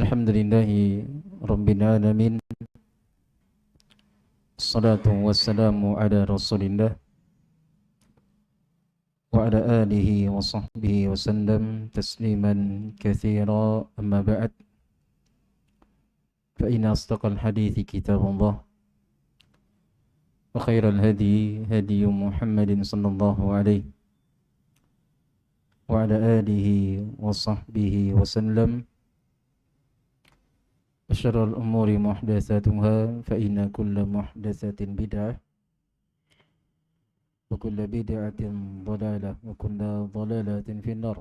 Alhamdulillahi Rabbil Alamin. Assalatu wassalamu ala Rasulillah wa ala alihi wa sahbihi wa sallam tasliman katsira, amma ba'd. Fa inna asdaqal hadithi kitabullah wa khairal hadi hadi Muhammadin sallallahu alaihi wa ala alihi wa sahbihi wa sallam. Syarrul umuri muhdatsatuha fa inna kulla muhdatsatin bid'ah wa kulla bid'atin dhalalah wa kulla dhalalatin finnar.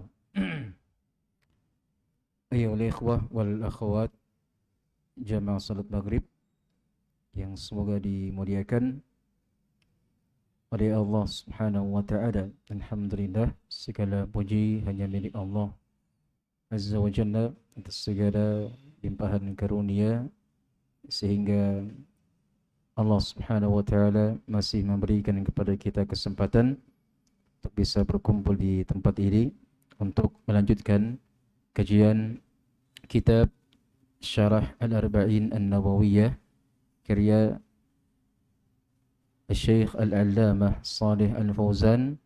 Ayyuhal ikhwah wal akhwat jamaah salat maghrib yang semoga dimuliakan oleh Allah Subhanahu wa taala. Alhamdulillah, segala puji hanya milik Allah Azza wa Jalla atas segala limpahan karunia, sehingga Allah Subhanahu wa taala masih memberikan kepada kita kesempatan untuk bisa berkumpul di tempat ini untuk melanjutkan kajian kitab Syarah Al-Arba'in An-Nawawiyah karya Syekh Al-Allamah Shalih Al-Fauzan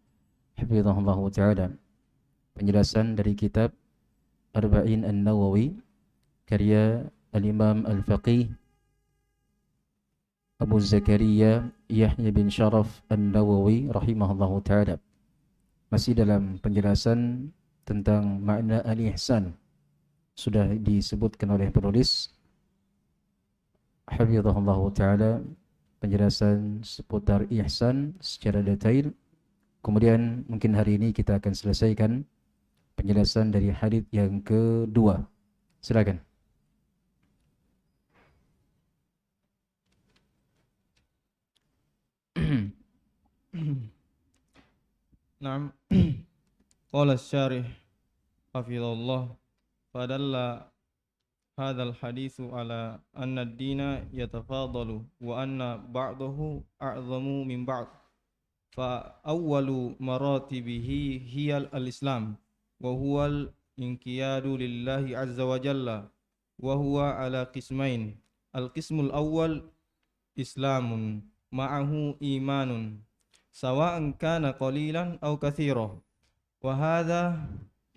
hafizahullah taala. Penjelasan dari kitab Arba'in An-Nawawi karya Al-Imam Al-Faqih Abu Zakaria Yahya bin Sharaf An-Nawawi rahimahullahu ta'ala. Masih dalam penjelasan tentang makna al-ihsan. Sudah disebutkan oleh penulis hafizahullahu ta'ala penjelasan seputar ihsan secara detail. Kemudian mungkin hari ini kita akan selesaikan penjelasan dari hadis yang kedua. Silakan. Naam. Qala asy-syarih hafizallah fadalla hadzal haditsu ala anna ad-dina yatafadalu wa anna ba'dahu a'zamu min ba'd. Fa awwalu maratibihi hiya al-islam wa huwa al-inqiyadu lillahi azza wa jalla wa huwa ala qismain. Al-qismul awwal islamun ma'ahu imanun sawa'an kana qalilan aw katsiran, wa hadha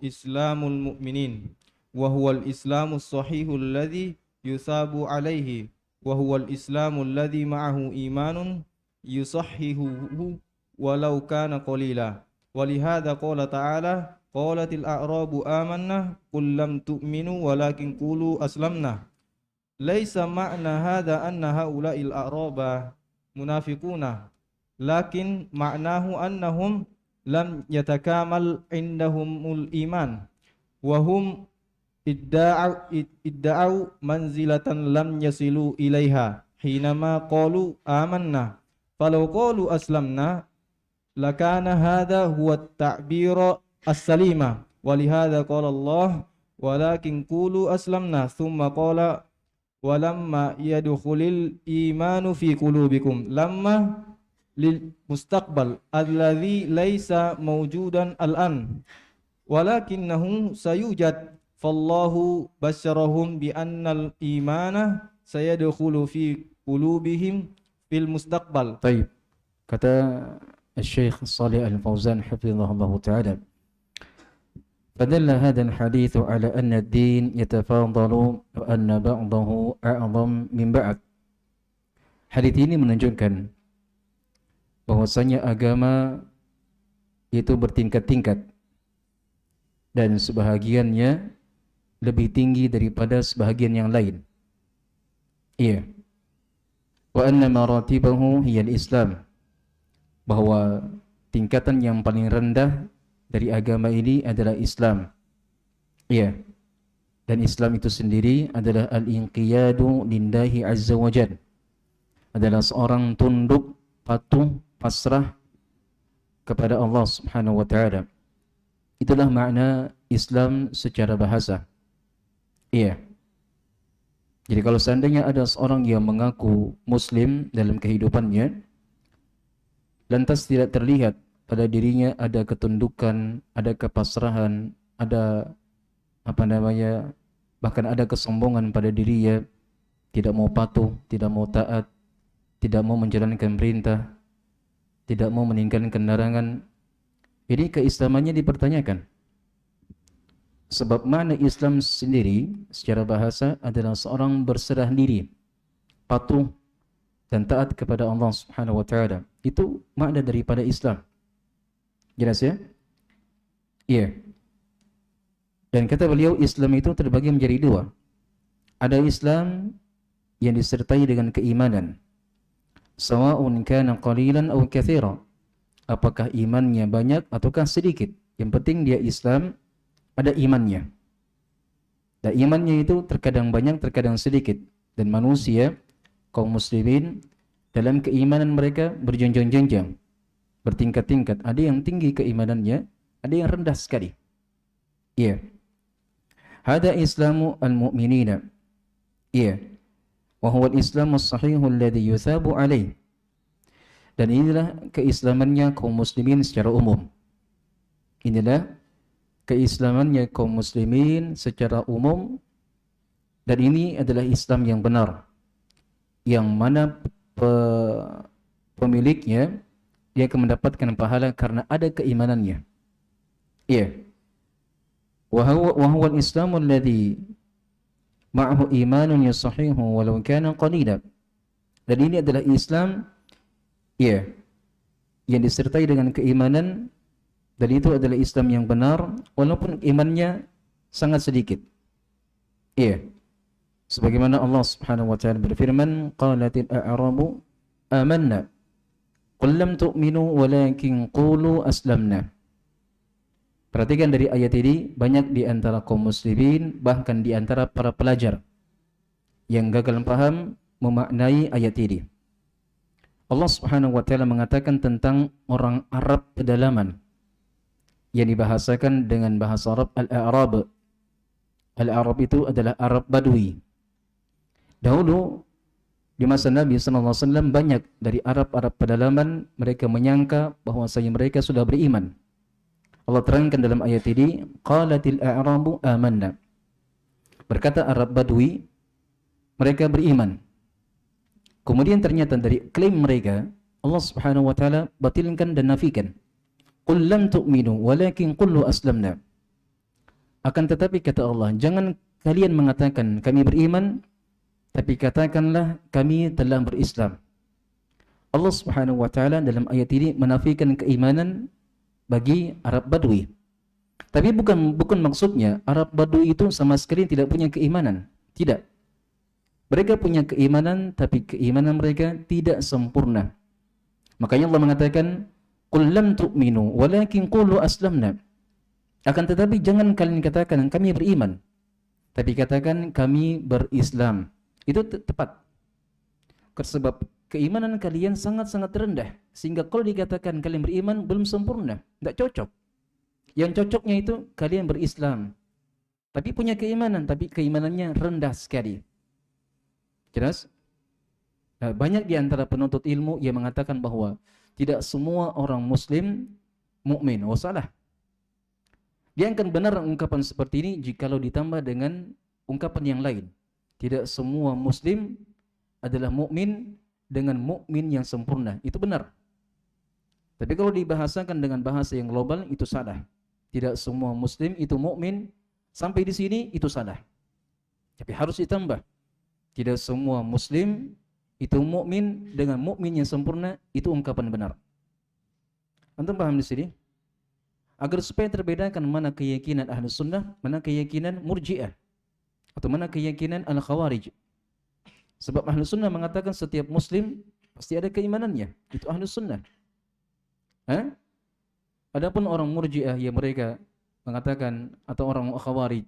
islamul mu'minin wa huwa al-islamus sahihul ladzi yusabu alayhi wa huwa al-islamul ladzi ma'ahu imanun yusahhihuhu walau kana qalila. Wa lihadza qala ta'ala qalatil a'rabu amanna qul lam tu'minu walakin qulu aslamna. Laisa ma'na hadza anna haula'il a'raba munafiquna, lakin ma'nahu annahum lam yatakamal indahumul iman wa hum idda'u manzilatan lam yasilu ilaiha hinama qalu amanna. Falau qalu aslamna lakana hadha huwa at-ta'bir as-salima. Walihadza qala Allah walakin qulu aslamna thumma qala walamma yadkhulil imanu fi qulubikum lamma lil mustaqbal alladhi laisa mawjudan al-an walakinnahu sayujad. Fallahu basyarahum bi annal imana sayadkhulu fi qulubihim fil mustaqbal. Baik. Kata Syekh Shalih Al-Fauzan hafizahullah ta'ala, فدل هذا الحديث على أن الدين يتفاضل وأن بعضه أعظم من بعض. Hadis ini menunjukkan bahwasanya agama itu bertingkat-tingkat dan sebahagiannya lebih tinggi daripada sebahagian yang lain. Iya. Wa anna maratibahu hiya al-Islam. Bahwa tingkatan yang paling rendah dari agama ini adalah Islam. Iya. Dan Islam itu sendiri adalah al-inqiyadu lillahi azza wa jalla. Adalah seorang tunduk, patuh, pasrah kepada Allah Subhanahu wa taala. Itulah makna Islam secara bahasa. Iya. Jadi kalau seandainya ada seorang yang mengaku muslim dalam kehidupannya, lantas tidak terlihat pada dirinya ada ketundukan, ada kepasrahan, ada bahkan ada kesombongan pada dirinya, tidak mau patuh, tidak mau taat, tidak mau menjalankan perintah, tidak mau meninggalkan larangan, ini keislamannya dipertanyakan. Sebab makna Islam sendiri secara bahasa adalah seorang berserah diri, patuh dan taat kepada Allah Subhanahu wa taala. Itu makna daripada Islam. Jelas ya? Iya. Dan kata beliau, Islam itu terbagi menjadi dua. Ada Islam yang disertai dengan keimanan. Sawa'un kana qalilan aw katsira. Apakah imannya banyak ataukah sedikit? Yang penting dia Islam, ada imannya. Dan imannya itu terkadang banyak, terkadang sedikit. Dan manusia, kaum muslimin, dalam keimanan mereka berjenjang-jenjang, bertingkat-tingkat. Ada yang tinggi keimanannya, ada yang rendah sekali. Iya. Hada Islamu al-mu'minina. Iya. Wa huwa al-Islamu as-sahihu alladhi yuthabu alaih. Dan inilah keislamannya kaum muslimin secara umum. Inilah keislamannya kaum muslimin secara umum, dan ini adalah Islam yang benar, yang mana pemiliknya dia akan mendapatkan pahala karena ada keimanannya. Iya. Wa huwa al-Islamu alladhi ma'ahu imanun yasahihu walau kana qalila. Dan ini adalah Islam, iya, yang disertai dengan keimanan, dan itu adalah Islam yang benar walaupun imannya sangat sedikit. Iya. Sebagaimana Allah Subhanahu wa taala berfirman, qalatil a'rabu amanna qul lam tu'minu walakin qulu aslamna. Perhatikan dari ayat ini, banyak di antara kaum muslimin, bahkan di antara para pelajar yang gagal paham memaknai ayat ini. Allah Subhanahu wa taala mengatakan tentang orang Arab pedalaman yang dibahasakan dengan bahasa Arab al-A'rab. Al-A'rab itu adalah Arab Badui. Dahulu di masa Nabi SAW banyak dari Arab-Arab pedalaman mereka menyangka bahwasanya mereka sudah beriman. Allah terangkan dalam ayat ini, qalatil a'rabu amanna. Berkata Arab Badui, mereka beriman. Kemudian ternyata dari klaim mereka, Allah Subhanahu wa taala batilkan dan nafikan. Qul lam tu'minu walakin qulu aslamna. Akan tetapi kata Allah, jangan kalian mengatakan kami beriman, tapi katakanlah kami telah berislam. Allah Subhanahu wa taala dalam ayat ini menafikan keimanan bagi Arab Badui. Tapi bukan maksudnya Arab Badui itu sama sekali tidak punya keimanan. Tidak. Mereka punya keimanan, tapi keimanan mereka tidak sempurna. Makanya Allah mengatakan, qul lam tu'minu walakin qulu aslamna. Akan tetapi jangan kalian katakan kami beriman, tapi katakan kami berislam. Itu tepat. Sebab keimanan kalian sangat-sangat rendah, sehingga kalau dikatakan kalian beriman belum sempurna, tidak cocok. Yang cocoknya itu kalian berislam, tapi punya keimanan, tapi keimanannya rendah sekali. Jelas? Nah, banyak di antara penuntut ilmu yang mengatakan bahwa tidak semua orang muslim mukmin. Oh, salah. Dia akan benar ungkapan seperti ini jikalau ditambah dengan ungkapan yang lain. Tidak semua muslim adalah mukmin dengan mukmin yang sempurna. Itu benar. Tapi kalau dibahasakan dengan bahasa yang global, itu salah. Tidak semua muslim itu mukmin. Sampai di sini itu salah. Tapi harus ditambah. Tidak semua muslim itu mukmin dengan mukmin yang sempurna. Itu ungkapan benar. Antum paham di sini? Agar supaya terbedakan mana keyakinan Ahlus Sunnah, mana keyakinan Murji'ah, atau mana keyakinan Al-Khawarij. Sebab Ahlus Sunnah mengatakan setiap muslim pasti ada keimanannya. Itu Ahlus Sunnah. Adapun orang Murji'ah yang mereka mengatakan, atau orang Khawarij,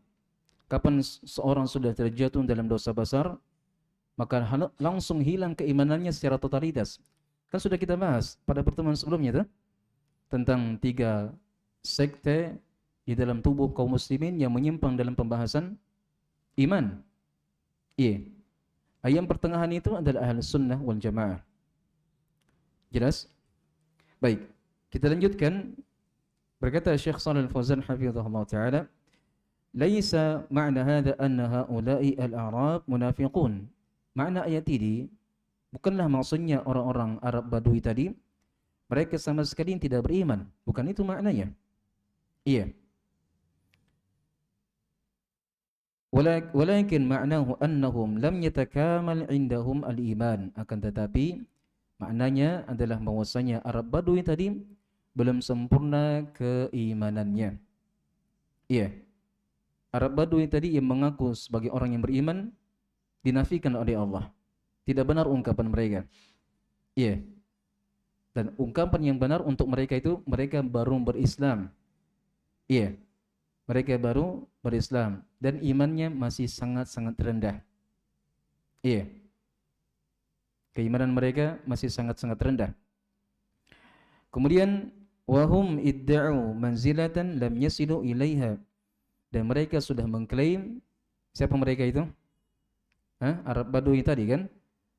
kapan seorang sudah terjatuh dalam dosa besar, maka langsung hilang keimanannya secara totalitas. Kan sudah kita bahas pada pertemuan sebelumnya tuh, tentang 3 sekte di dalam tubuh kaum muslimin yang menyimpang dalam pembahasan iman. Iya. Ayam pertengahan itu adalah Ahlus Sunnah wal Jamaah. Jelas? Baik, kita lanjutkan. Berkata Syekh Shalih Al-Fauzan hafizahullah taala, Laisa ma'na hadha anna haula'i al-a'rab munafiqun. Makna ayat ini bukanlah maksudnya orang-orang Arab Badui tadi mereka sama sekali tidak beriman. Bukan itu maknanya. Iya. Walakin ma'nahu annahum lam yatakamal indahum al-iman. Akan tetapi maknanya adalah bahwasanya Arab Badui tadi belum sempurna keimanannya. Iya. Arab Badui tadi yang mengaku sebagai orang yang beriman dinafikan oleh Allah. Tidak benar ungkapan mereka. Iya. Dan ungkapan yang benar untuk mereka itu mereka baru berislam. Iya. Mereka baru berislam dan imannya masih sangat-sangat rendah. Iya. Keimanan mereka masih sangat-sangat rendah. Kemudian wahum idda'u manzilatan lam yasilu ilaiha. Dan mereka sudah mengklaim, siapa mereka itu? Arab Badui tadi kan?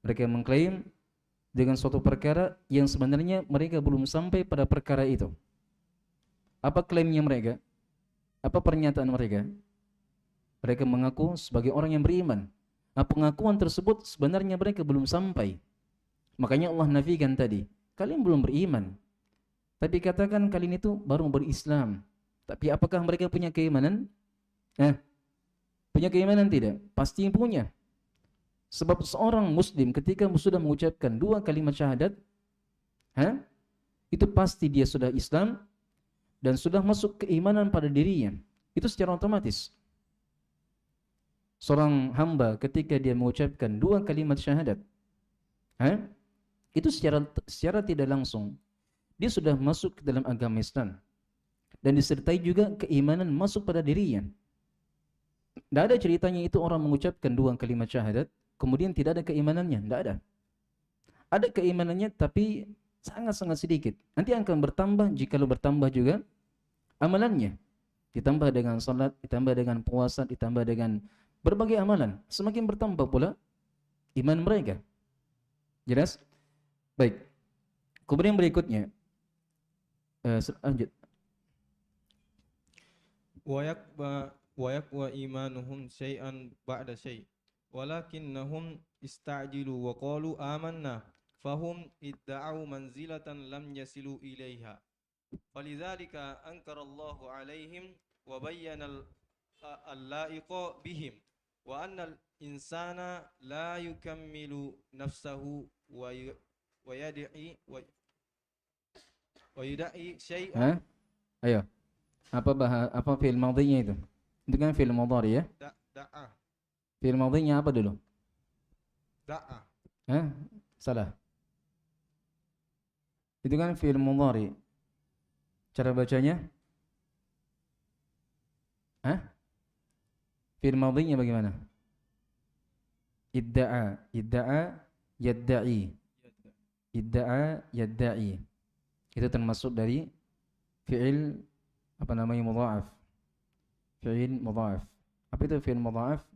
Mereka mengklaim dengan suatu perkara yang sebenarnya mereka belum sampai pada perkara itu. Apa klaimnya mereka? Apa pernyataan mereka? Mereka mengaku sebagai orang yang beriman. Nah, pengakuan tersebut sebenarnya mereka belum sampai. Makanya Allah nafikan tadi, kalian belum beriman. Tapi katakan kalian itu baru berislam. Tapi apakah mereka punya keimanan? Punya keimanan tidak? Pasti punya. Sebab seorang muslim ketika sudah mengucapkan 2 kalimat syahadat, itu pasti dia sudah Islam dan sudah masuk keimanan pada dirinya. Itu secara otomatis. Seorang hamba ketika dia mengucapkan 2 kalimat syahadat, itu secara tidak langsung dia sudah masuk ke dalam agama Islam dan disertai juga keimanan masuk pada dirinya. Tidak ada ceritanya itu orang mengucapkan 2 kalimat syahadat kemudian tidak ada keimanannya. Tidak ada. Ada keimanannya tapi sangat-sangat sedikit. Nanti akan bertambah jika bertambah juga amalannya. Ditambah dengan salat, ditambah dengan puasa, ditambah dengan berbagai amalan. Semakin bertambah pula iman mereka. Jelas? Baik. Kemudian berikutnya. Lanjut. Wa yakwa imanuhum syai'an ba'da syai'. Walakinnahum ista'jilu wa qalu amanna fahum idda'u manzilatan lam yasilu ilaiha. Falidzalika ankara Allahu alaihim wa bayyana al-la'iqa bihim wa anna al-insana la yukammilu nafsahu wa yad'i syai'an. Ayo. Apa fi'il madhinya itu? Itu kan fi'il mudhari ya? Da'a. Fi'il madhinya apa dulu? Da'a. Salah. Itu kan fi'il mudhari. Cara bacanya? Fi'il madhinya bagaimana? Idda'a, yadda'i. Idda'a, yadda'i. Itu termasuk dari fi'il mudha'af. Fi'il mudha'af. Apa itu fi'il mudha'af?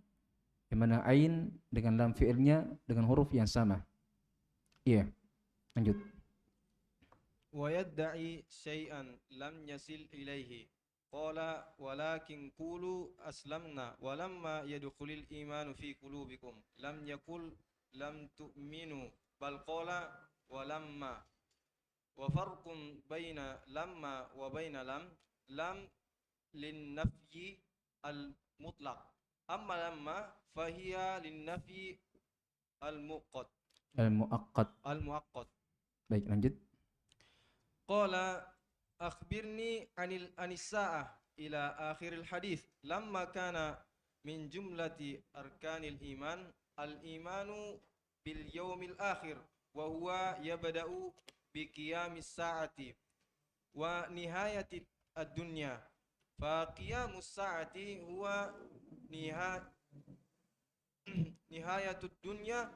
Yang mana ain dengan lam fi'ilnya dengan huruf yang sama. Iya. Lanjut. Wa yadda'i syai'an lam yasil ilaihi. Qala walakin qulu aslamna walamma yadkhulul imanu fi qulubikum lam yakul lam tu'minu bal qala walamma wa farqun baina lamma wa baina lam lin nafyi al mutlaq amma lamma fahiya lin nafyi al muaqqat. Baik, lanjut. Qala akhbirni anis sa'ah ila akhiril hadis lamma kana min jumlati arkanil iman al imanu bil yaumil akhir wa huwa yabda'u bi qiyamis sa'ati wa nihayati ad-dunya fa qiyamus sa'ati huwa nihayatud dunya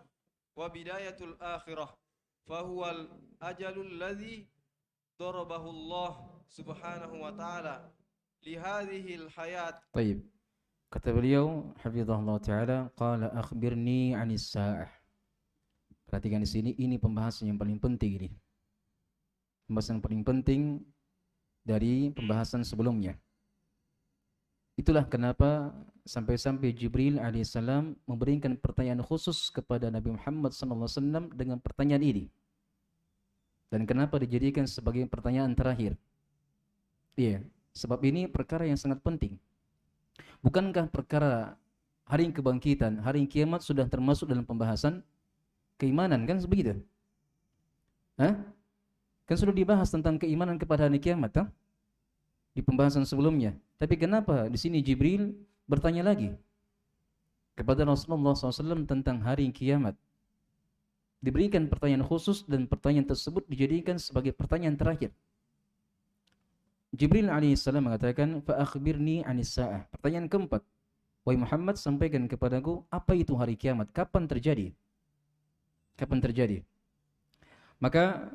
wa bidayatul akhirah fa huwal ajalul ladzi darabahu Allah subhanahu wa ta'ala li hadhil hayat. Baik. Kata beliau hafizahullah taala, qala akhbirni 'anis sa'ah. Perhatikan di sini, ini pembahasan yang paling penting ini. Pembahasan paling penting dari pembahasan sebelumnya. Itulah kenapa sampai-sampai Jibril alaihissalam memberikan pertanyaan khusus kepada Nabi Muhammad SAW dengan pertanyaan ini. Dan kenapa dijadikan sebagai pertanyaan terakhir? Iya, sebab ini perkara yang sangat penting. Bukankah perkara hari kebangkitan, hari kiamat sudah termasuk dalam pembahasan keimanan, kan begitu? Hah? Kan sudah dibahas tentang keimanan kepada hari kiamat, kan? Di pembahasan sebelumnya. Tapi kenapa di sini Jibril bertanya lagi kepada Rasulullah SAW tentang hari kiamat? Diberikan pertanyaan khusus dan pertanyaan tersebut dijadikan sebagai pertanyaan terakhir. Jibril alaihissalam mengatakan, fa akhbirni anis sa'ah. Pertanyaan keempat, wahai Muhammad, sampaikan kepadaku apa itu hari kiamat, kapan terjadi? Kapan terjadi? Maka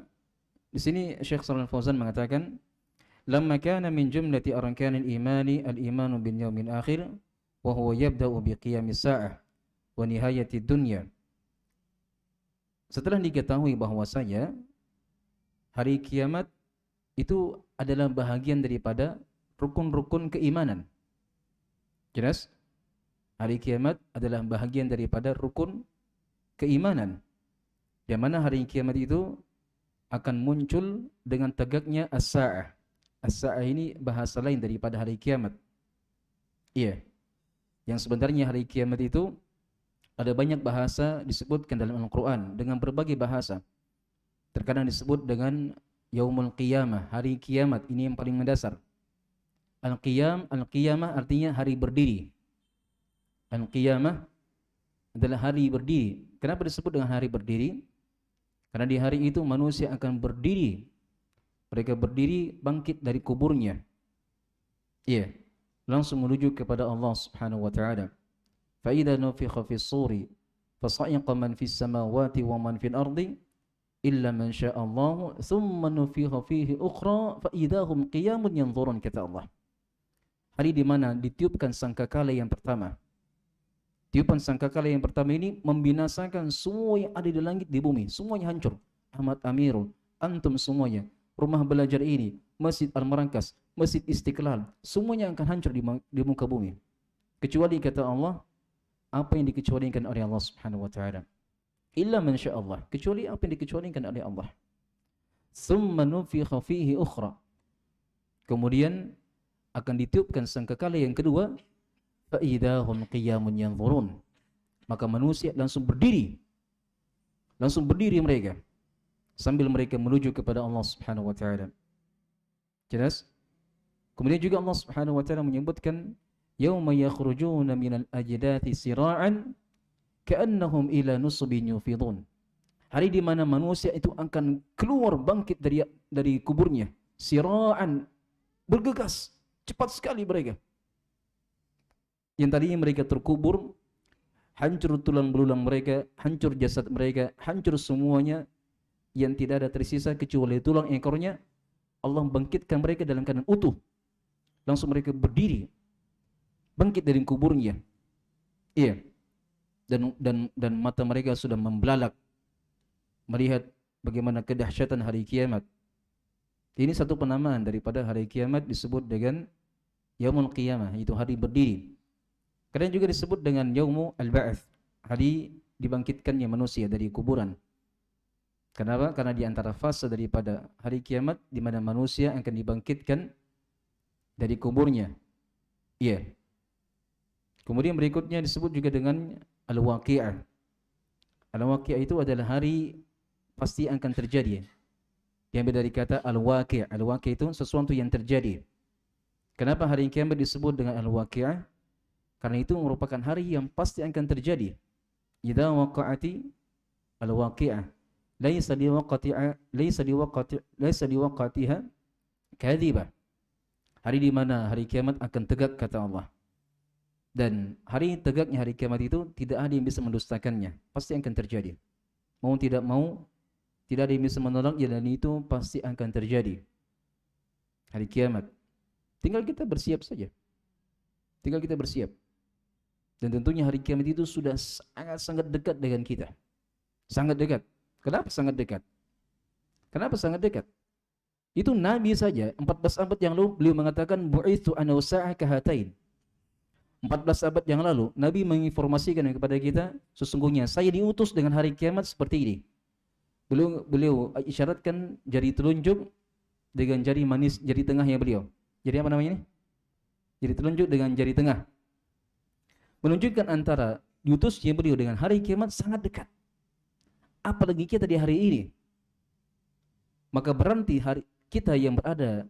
di sini Syekh Shalal Fauzan mengatakan, lamma kana min jumlati arkanil imani al-imanu bil yaumil akhir wa huwa yabda'u bi qiyamis sa'ah wa nihayati dunya. Setelah diketahui bahwasanya hari kiamat itu adalah bahagian daripada rukun-rukun keimanan. Jelas? Hari kiamat adalah bahagian daripada rukun keimanan. Di mana hari kiamat itu akan muncul dengan tegaknya as-sa'ah. As-sa'ah ini bahasa lain daripada hari kiamat. Iya. Yang sebenarnya hari kiamat itu ada banyak bahasa disebutkan dalam Al-Quran dengan berbagai bahasa. Terkadang disebut dengan Yaumul Qiyamah, hari kiamat. Ini yang paling mendasar. Al-Qiyamah artinya hari berdiri. Al-Qiyamah adalah hari berdiri. Kenapa disebut dengan hari berdiri? Karena di hari itu manusia akan berdiri. Mereka berdiri bangkit dari kuburnya. Iya, langsung menuju kepada Allah Subhanahu wa taala. Fa idza nufikha fis suri fasa'iqa man fis samawati wa man fil ardi illa man syaa Allah thumma nufikha fihi ukhra fa idahum qiyamun yanzurun, kata Allah. Hari di mana ditiupkan sangkakala yang pertama. Tiupan sangkakala yang pertama ini membinasakan semua yang ada di langit di bumi, semuanya hancur. Ahmad Amirul, antum semuanya, rumah belajar ini, Masjid Al-Marangkas, Masjid Istiqlal, semuanya akan hancur di muka bumi. Kecuali kata Allah, apa yang dikecualikan oleh Allah Subhanahu wa taala. Illa man syaa Allah, kecuali apa yang dikecualikan oleh Allah. Tsumma nufikha fihi ukhra. Kemudian akan ditiupkan sangkakala yang kedua, fa idahum qiyamun yanzurun. Maka manusia langsung berdiri. Langsung berdiri mereka sambil mereka menuju kepada Allah Subhanahu wa taala. Jelas? Kemudian juga Allah Subhanahu wa taala menyebutkan yauma yakhrujuna minal ajdati sira'an ka'annahum ila nusbin yufidun. Hari di mana manusia itu akan keluar bangkit dari kuburnya, sira'an, bergegas, cepat sekali mereka. Yang tadinya mereka terkubur, hancur tulang belulang mereka, hancur jasad mereka, hancur semuanya, yang tidak ada tersisa kecuali tulang ekornya. Allah bangkitkan mereka dalam keadaan utuh. Langsung mereka berdiri, bangkit dari kuburnya. Iya. Dan mata mereka sudah membelalak melihat bagaimana kedahsyatan hari kiamat. Ini satu penamaan daripada hari kiamat disebut dengan Yaumul Qiyamah, itu hari berdiri. Kadang juga disebut dengan Yaumu Al-Ba'ats, hari dibangkitkannya manusia dari kuburan. Kenapa? Karena di antara fase daripada hari kiamat di mana manusia akan dibangkitkan dari kuburnya. Iya. Kemudian berikutnya disebut juga dengan Al-Waqi'ah. Al-Waqi'ah itu adalah hari pasti akan terjadi. Diambil dari kata Al-Waqi'. Al-Waqi' itu sesuatu yang terjadi. Kenapa hari kiamat disebut dengan Al-Waqi'ah? Karena itu merupakan hari yang pasti akan terjadi. Idza waqa'ati al-waqi'ah laysa liwaqatiha kadhibah. Hari di mana hari kiamat akan tegak, kata Allah. Dan hari tegaknya hari kiamat itu tidak ada yang bisa mendustakannya, pasti akan terjadi. Mau tidak mau, tidak ada yang bisa menolaknya, dan itu pasti akan terjadi. Hari kiamat. Tinggal kita bersiap saja. Tinggal kita bersiap. Dan tentunya hari kiamat itu sudah sangat dekat dengan kita. Sangat dekat. Kenapa sangat dekat? Kenapa sangat dekat? Itu Nabi saja 14 abad yang lalu beliau mengatakan bu'itsu ana sa'ah kahatain. 14 abad yang lalu, Nabi menginformasikan kepada kita, sesungguhnya saya diutus dengan hari kiamat seperti ini. Beliau isyaratkan jari telunjuk dengan jari manis, jari tengahnya beliau. Jadi apa namanya ini? Jari telunjuk dengan jari tengah. Menunjukkan antara diutusnya beliau dengan hari kiamat sangat dekat. Apalagi kita di hari ini. Maka berarti hari kita yang berada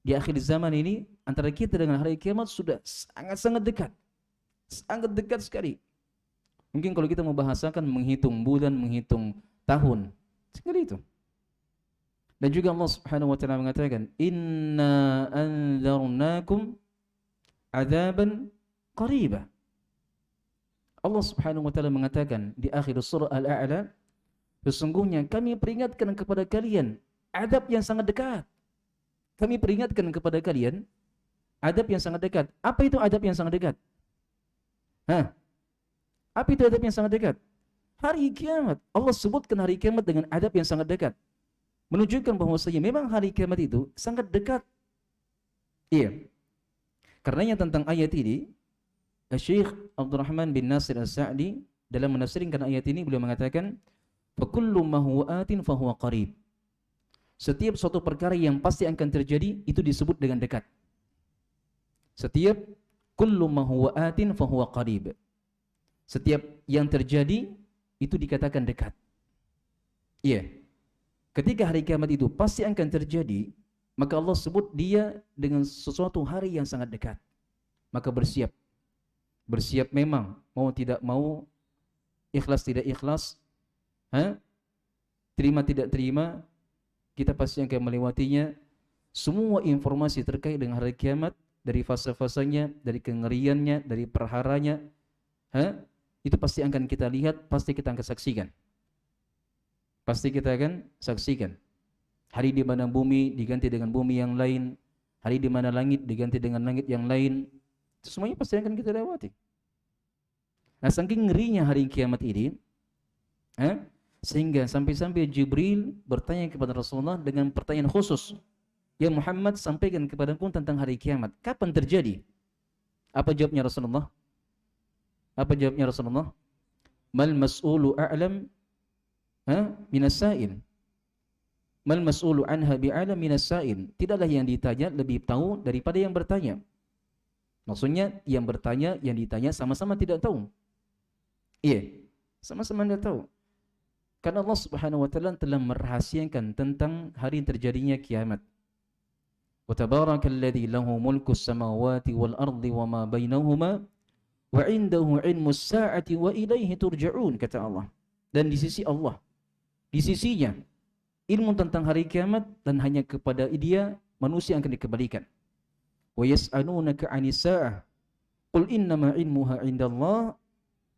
di akhir zaman ini, antara kita dengan hari kiamat sudah sangat-sangat dekat. Sangat dekat sekali. Mungkin kalau kita membahasakan menghitung bulan, menghitung tahun, sekali itu. Dan juga Allah Subhanahu wa taala mengatakan, "Inna anzarnakum adzaban qariba." Allah Subhanahu wa taala mengatakan di akhir surah Al-A'la, sesungguhnya kami peringatkan kepada kalian adab yang sangat dekat. Kami peringatkan kepada kalian adab yang sangat dekat. Apa itu adab yang sangat dekat? Apa itu adab yang sangat dekat? Hari kiamat. Allah sebutkan hari kiamat dengan adab yang sangat dekat. Menunjukkan bahwasanya memang hari kiamat itu sangat dekat. Iya. Karenanya tentang ayat ini, Syekh Abdurrahman bin Nasir As-Sa'di dalam menafsirkan ayat ini beliau mengatakan, "Fakullu ma huwa atin fa huwa qarib." Setiap suatu perkara yang pasti akan terjadi itu disebut dengan dekat. Setiap kullu ma huwa atin fa huwa qarib. Setiap yang terjadi itu dikatakan dekat. Iya. Ketika hari kiamat itu pasti akan terjadi, maka Allah sebut dia dengan sesuatu hari yang sangat dekat. Maka bersiap. Bersiap memang, mau tidak mau, ikhlas tidak ikhlas, terima tidak terima, kita pasti akan melewatinya. Semua informasi terkait dengan hari kiamat, dari fase-fasenya, dari kengeriannya, dari perharanya, itu pasti akan kita lihat, pasti kita akan saksikan. Pasti kita akan saksikan. Hari di mana bumi diganti dengan bumi yang lain, hari di mana langit diganti dengan langit yang lain, itu semuanya pasti akan kita lewati. Nah, saking ngerinya hari kiamat ini, sehingga sampai-sampai Jibril bertanya kepada Rasulullah dengan pertanyaan khusus. Ya Muhammad, sampaikan kepadaku tentang hari kiamat. Kapan terjadi? Apa jawabnya Rasulullah? Apa jawabnya Rasulullah? Mal mas'ulu a'lam minas sa'il. Mal mas'ulu anha bi'alam minas sa'il. Tidaklah yang ditanya lebih tahu daripada yang bertanya. Maksudnya yang bertanya, yang ditanya sama-sama tidak tahu. Iya, sama-sama tidak tahu. Karena Allah Subhanahu wa taala telah merahasiakan tentang hari terjadinya kiamat. Wa tabarakalladzi lahu mulkus samawati wal ardi wa ma bainahuma wa 'indahu 'ilmus sa'ati wa ilaihi turja'un, kata Allah. Dan di sisi Allah, di sisinya ilmu tentang hari kiamat, dan hanya kepada Dia manusia akan dikembalikan. Wa yas'alunaka 'anis sa'ah qul innama 'ilmuha 'indallah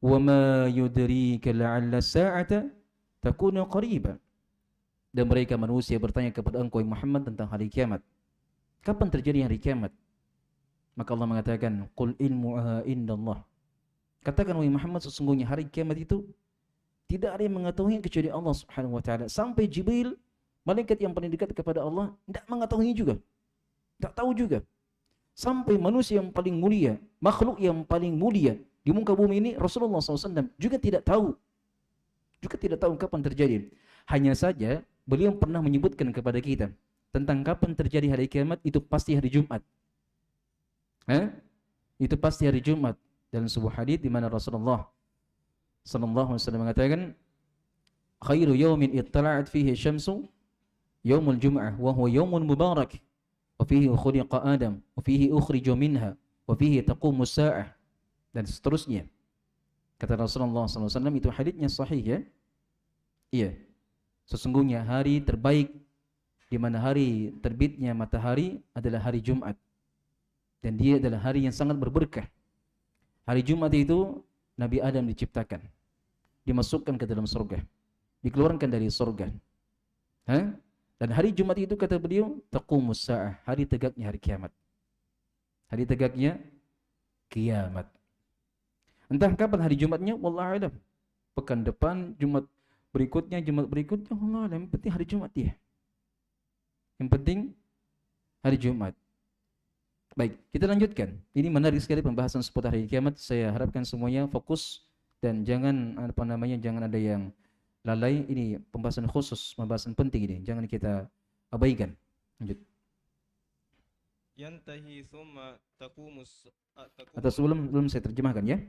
wa ma yudrika la'alla sa'ata takunu qariba. Dan mereka manusia bertanya kepada engkau Muhammad tentang hari kiamat. Kapan terjadi hari kiamat? Maka Allah mengatakan, qul ilmuha indallah. Katakan wahai Muhammad, sesungguhnya hari kiamat itu tidak ada yang mengetahuinya kecuali Allah Subhanahu wa taala. Sampai Jibril, malaikat yang paling dekat kepada Allah, tidak mengetahuinya juga. Tak tahu juga. Sampai manusia yang paling mulia, makhluk yang paling mulia di muka bumi ini, Rasulullah SAW juga tidak tahu. Juga tidak tahu kapan terjadi. Hanya saja beliau pernah menyebutkan kepada kita tentang kapan terjadi hari kiamat, itu pasti hari Jumat. Itu pasti hari Jumat. Dalam sebuah hadis di mana Rasulullah sallallahu alaihi wasallam mengatakan, khairu yawmin ittala'at fihi syamsu yaumul jum'ah wa huwa yaumun mubarak wa fihi khuliqa Adam wa fihi ukhriju minha wa fihi taqumu sa'ah, dan seterusnya. Kata Rasulullah SAW, itu haditsnya sahih ya. Iya. Sesungguhnya hari terbaik di mana hari terbitnya matahari adalah hari Jumat. Dan dia adalah hari yang sangat berberkah. Hari Jumat itu Nabi Adam diciptakan, dimasukkan ke dalam surga, dikeluarkan dari surga. Dan hari Jumat itu kata beliau, taqumus sa'ah, hari tegaknya hari kiamat. Hari tegaknya kiamat. Entah kapan hari Jumatnya, wallahu a'lam. Pekan depan, Jumat berikutnya, wallahu a'lam. Yang penting hari Jumat dia. Yang penting hari Jumat. Baik, kita lanjutkan. Ini menarik sekali pembahasan seputar hari kiamat. Saya harapkan semuanya fokus dan jangan jangan ada yang lalai. Ini pembahasan khusus, pembahasan penting ini. Jangan kita abaikan. Lanjut. Yantahi thumma Atau sebelum saya terjemahkan ya.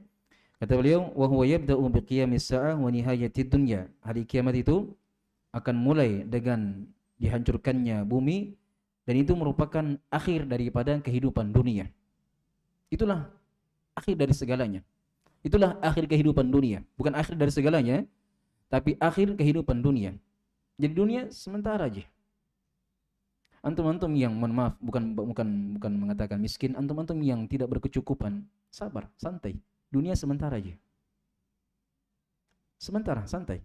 Kata beliau, wa huwa yabda'u biqiyamis sa'ah wa nihayatid dunya. Hari kiamat itu akan mulai dengan dihancurkannya bumi dan itu merupakan akhir daripada kehidupan dunia. Itulah akhir dari segalanya. Itulah akhir kehidupan dunia. Bukan akhir dari segalanya, tapi akhir kehidupan dunia. Jadi dunia sementara aja. Antum-antum yang, mohon maaf, bukan mengatakan miskin, antum-antum yang tidak berkecukupan, sabar, santai. Dunia sementara aja. Sementara, santai.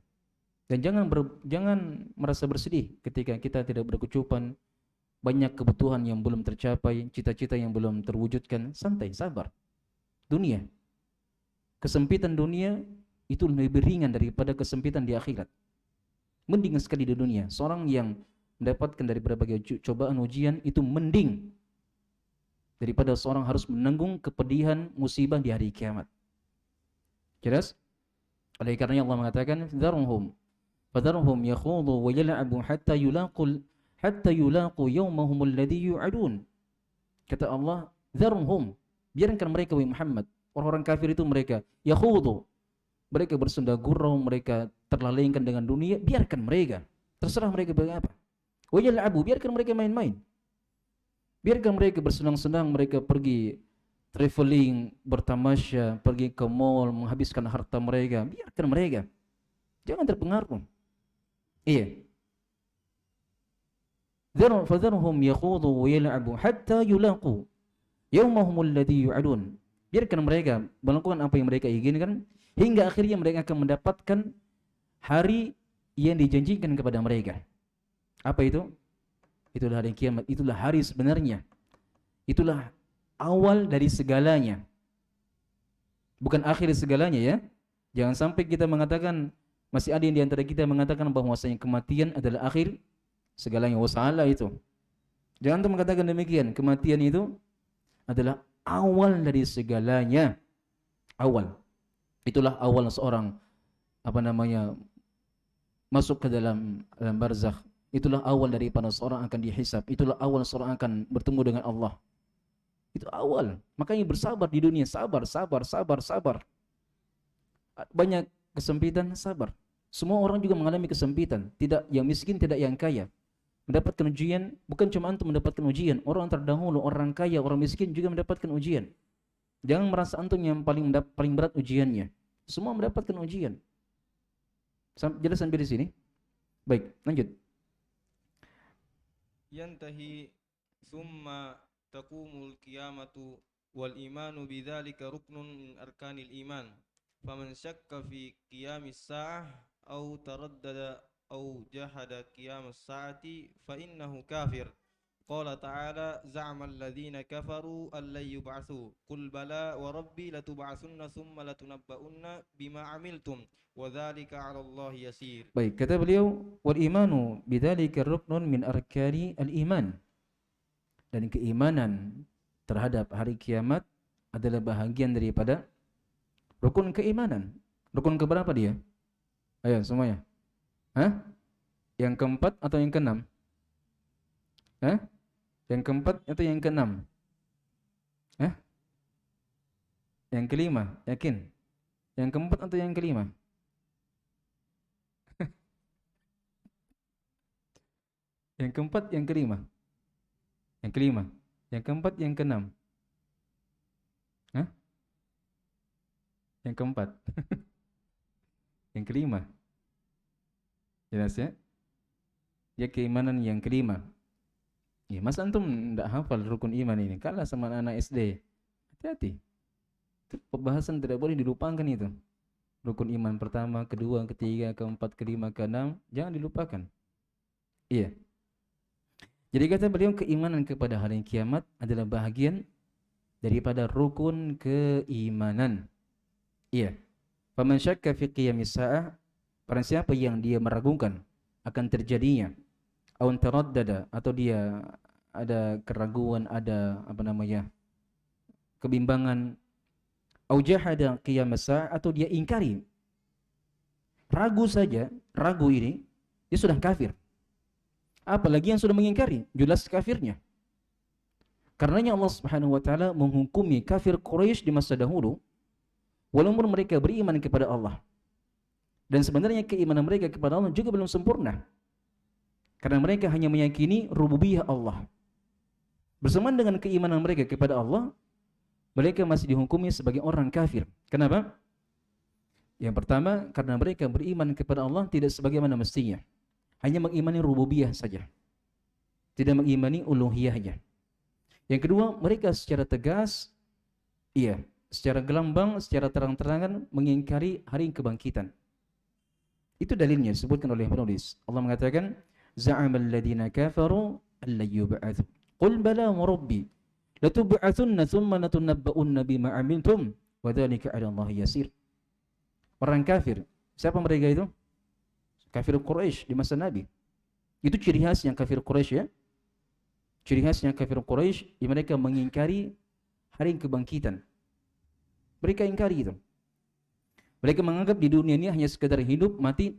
Dan jangan merasa bersedih ketika kita tidak berkecukupan, banyak kebutuhan yang belum tercapai, cita-cita yang belum terwujudkan. Santai, sabar. Dunia, kesempitan dunia itu lebih ringan daripada kesempitan di akhirat. Mending sekali di dunia. Seorang yang mendapatkan dari berbagai cobaan ujian itu mending daripada seorang harus menanggung kepedihan musibah di hari kiamat. Jelas? Oleh karenanya Allah mengatakan, "Fadharhum yakhudu wa yal'abu hatta yulaqu yawmahum alladhi yu'adun." Kata Allah, "Dharhum," biarkan mereka wahai Muhammad. Orang-orang kafir itu mereka yakhudu, mereka bersenda gurau, mereka terlalaikan dengan dunia, biarkan mereka. Terserah mereka bagaimana. Wa yal'abu, biarkan mereka main-main. Biarkan mereka bersenang-senang, mereka pergi traveling, bertamasya, pergi ke mall, menghabiskan harta mereka. Biarkan mereka. Jangan terpengaruh. Iya. Fadharhum yakhudu wa yal'abu hatta yulaqu yawmahum alladhi yu'adun. Biarkan mereka melakukan apa yang mereka inginkan hingga akhirnya mereka akan mendapatkan hari yang dijanjikan kepada mereka. Apa itu? Itulah hari kiamat, itulah hari sebenarnya. Itulah awal dari segalanya. Bukan akhir segalanya ya. Jangan sampai kita mengatakan, masih ada yang di antara kita mengatakan bahwasanya kematian adalah akhir segalanya. Wasalah itu. Jangan tuh mengatakan demikian. Kematian itu adalah awal dari segalanya. Awal. Itulah awal seorang masuk ke dalam barzakh. Itulah awal daripada seorang akan dihisab. Itulah awal seorang akan bertemu dengan Allah. Itu awal. Makanya bersabar di dunia. Sabar. Banyak kesempitan, sabar. Semua orang juga mengalami kesempitan. Tidak yang miskin, tidak yang kaya. Mendapatkan ujian, bukan cuma antum mendapatkan ujian. Orang terdahulu, orang kaya, orang miskin juga mendapatkan ujian. Jangan merasa antum yang paling berat ujiannya. Semua mendapatkan ujian. Jelas sampai di sini? Baik, lanjut. Yantahi thumma taqumul qiyamatu wal imanu bidzalika ruknun min arkanil iman. Faman syakka fi qiyamis sa'ah aw taraddada aw jahada qiyamas sa'ati fa innahu kafir. Qala ta'ala za'ama alladhina kafaru an la yub'atsu qul bala wa rabbi latub'atsunna thumma latunabba'unna bima 'amiltum wa dzalika 'ala Allah yasir. Baik, kata beliau wal imanu bidzalika ruknun min arkani al-iman. Dan keimanan terhadap hari kiamat adalah bahagian daripada rukun keimanan. Rukun keberapa dia? Ayo semuanya. Hah? Yang keempat atau yang keenam? Hah? Yang keempat atau yang keenam? Hah? Yang kelima, yakin? Yang keempat atau yang kelima? Yang keempat, yang kelima? Yang kelima. Yang keempat, yang keenam? Hah? Yang keempat. Yang kelima. Jelas ya? Ya keimanan yang kelima. Ya, mas antum enggak hafal rukun iman ini. Kalah sama anak SD. Hati-hati. Itu pembahasan tidak boleh dilupakan itu. Rukun iman pertama, kedua, ketiga, keempat, kelima, keenam. Jangan dilupakan. Iya. Jadi kata beliau keimanan kepada hari kiamat adalah bahagian daripada rukun keimanan. Iya. Faman syakka fi qiyamis sa'ah, barang siapa yang dia meragukan akan terjadinya aun taraddada atau dia ada keraguan, ada apa namanya, kebimbangan, au jahada qiyamas sa'a, atau dia ingkari, ragu saja, ragu ini dia sudah kafir. Apalagi yang sudah mengingkari, jelas kafirnya. Karenanya Allah Subhanahu wa taala menghukumi kafir Quraisy di masa dahulu walaupun mereka beriman kepada Allah. Dan sebenarnya keimanan mereka kepada Allah juga belum sempurna. Karena mereka hanya meyakini rububiyah Allah. Bersamaan dengan keimanan mereka kepada Allah, mereka masih dihukumi sebagai orang kafir. Kenapa? Yang pertama, karena mereka beriman kepada Allah tidak sebagaimana mestinya. Hanya mengimani rububiyah saja. Tidak mengimani uluhiyahnya. Yang kedua, mereka secara tegas, secara gelambang, secara terang-terangan mengingkari hari kebangkitan. Itu dalilnya disebutkan oleh penulis. Allah mengatakan, za'amal ladina kafaru alla yub'atsu. Qul bala wa rabbi latub'atsunna thumma latunabba'unna bima 'amiltum wa dzalika 'ala Allah yasir. Orang kafir, siapa mereka itu? Kafir Quraisy di masa Nabi. Itu ciri khas yang kafir Quraisy ya. Ciri khasnya kafir Quraisy, mereka mengingkari hari kebangkitan. Mereka ingkari itu. Mereka menganggap di dunia ini hanya sekedar hidup, mati,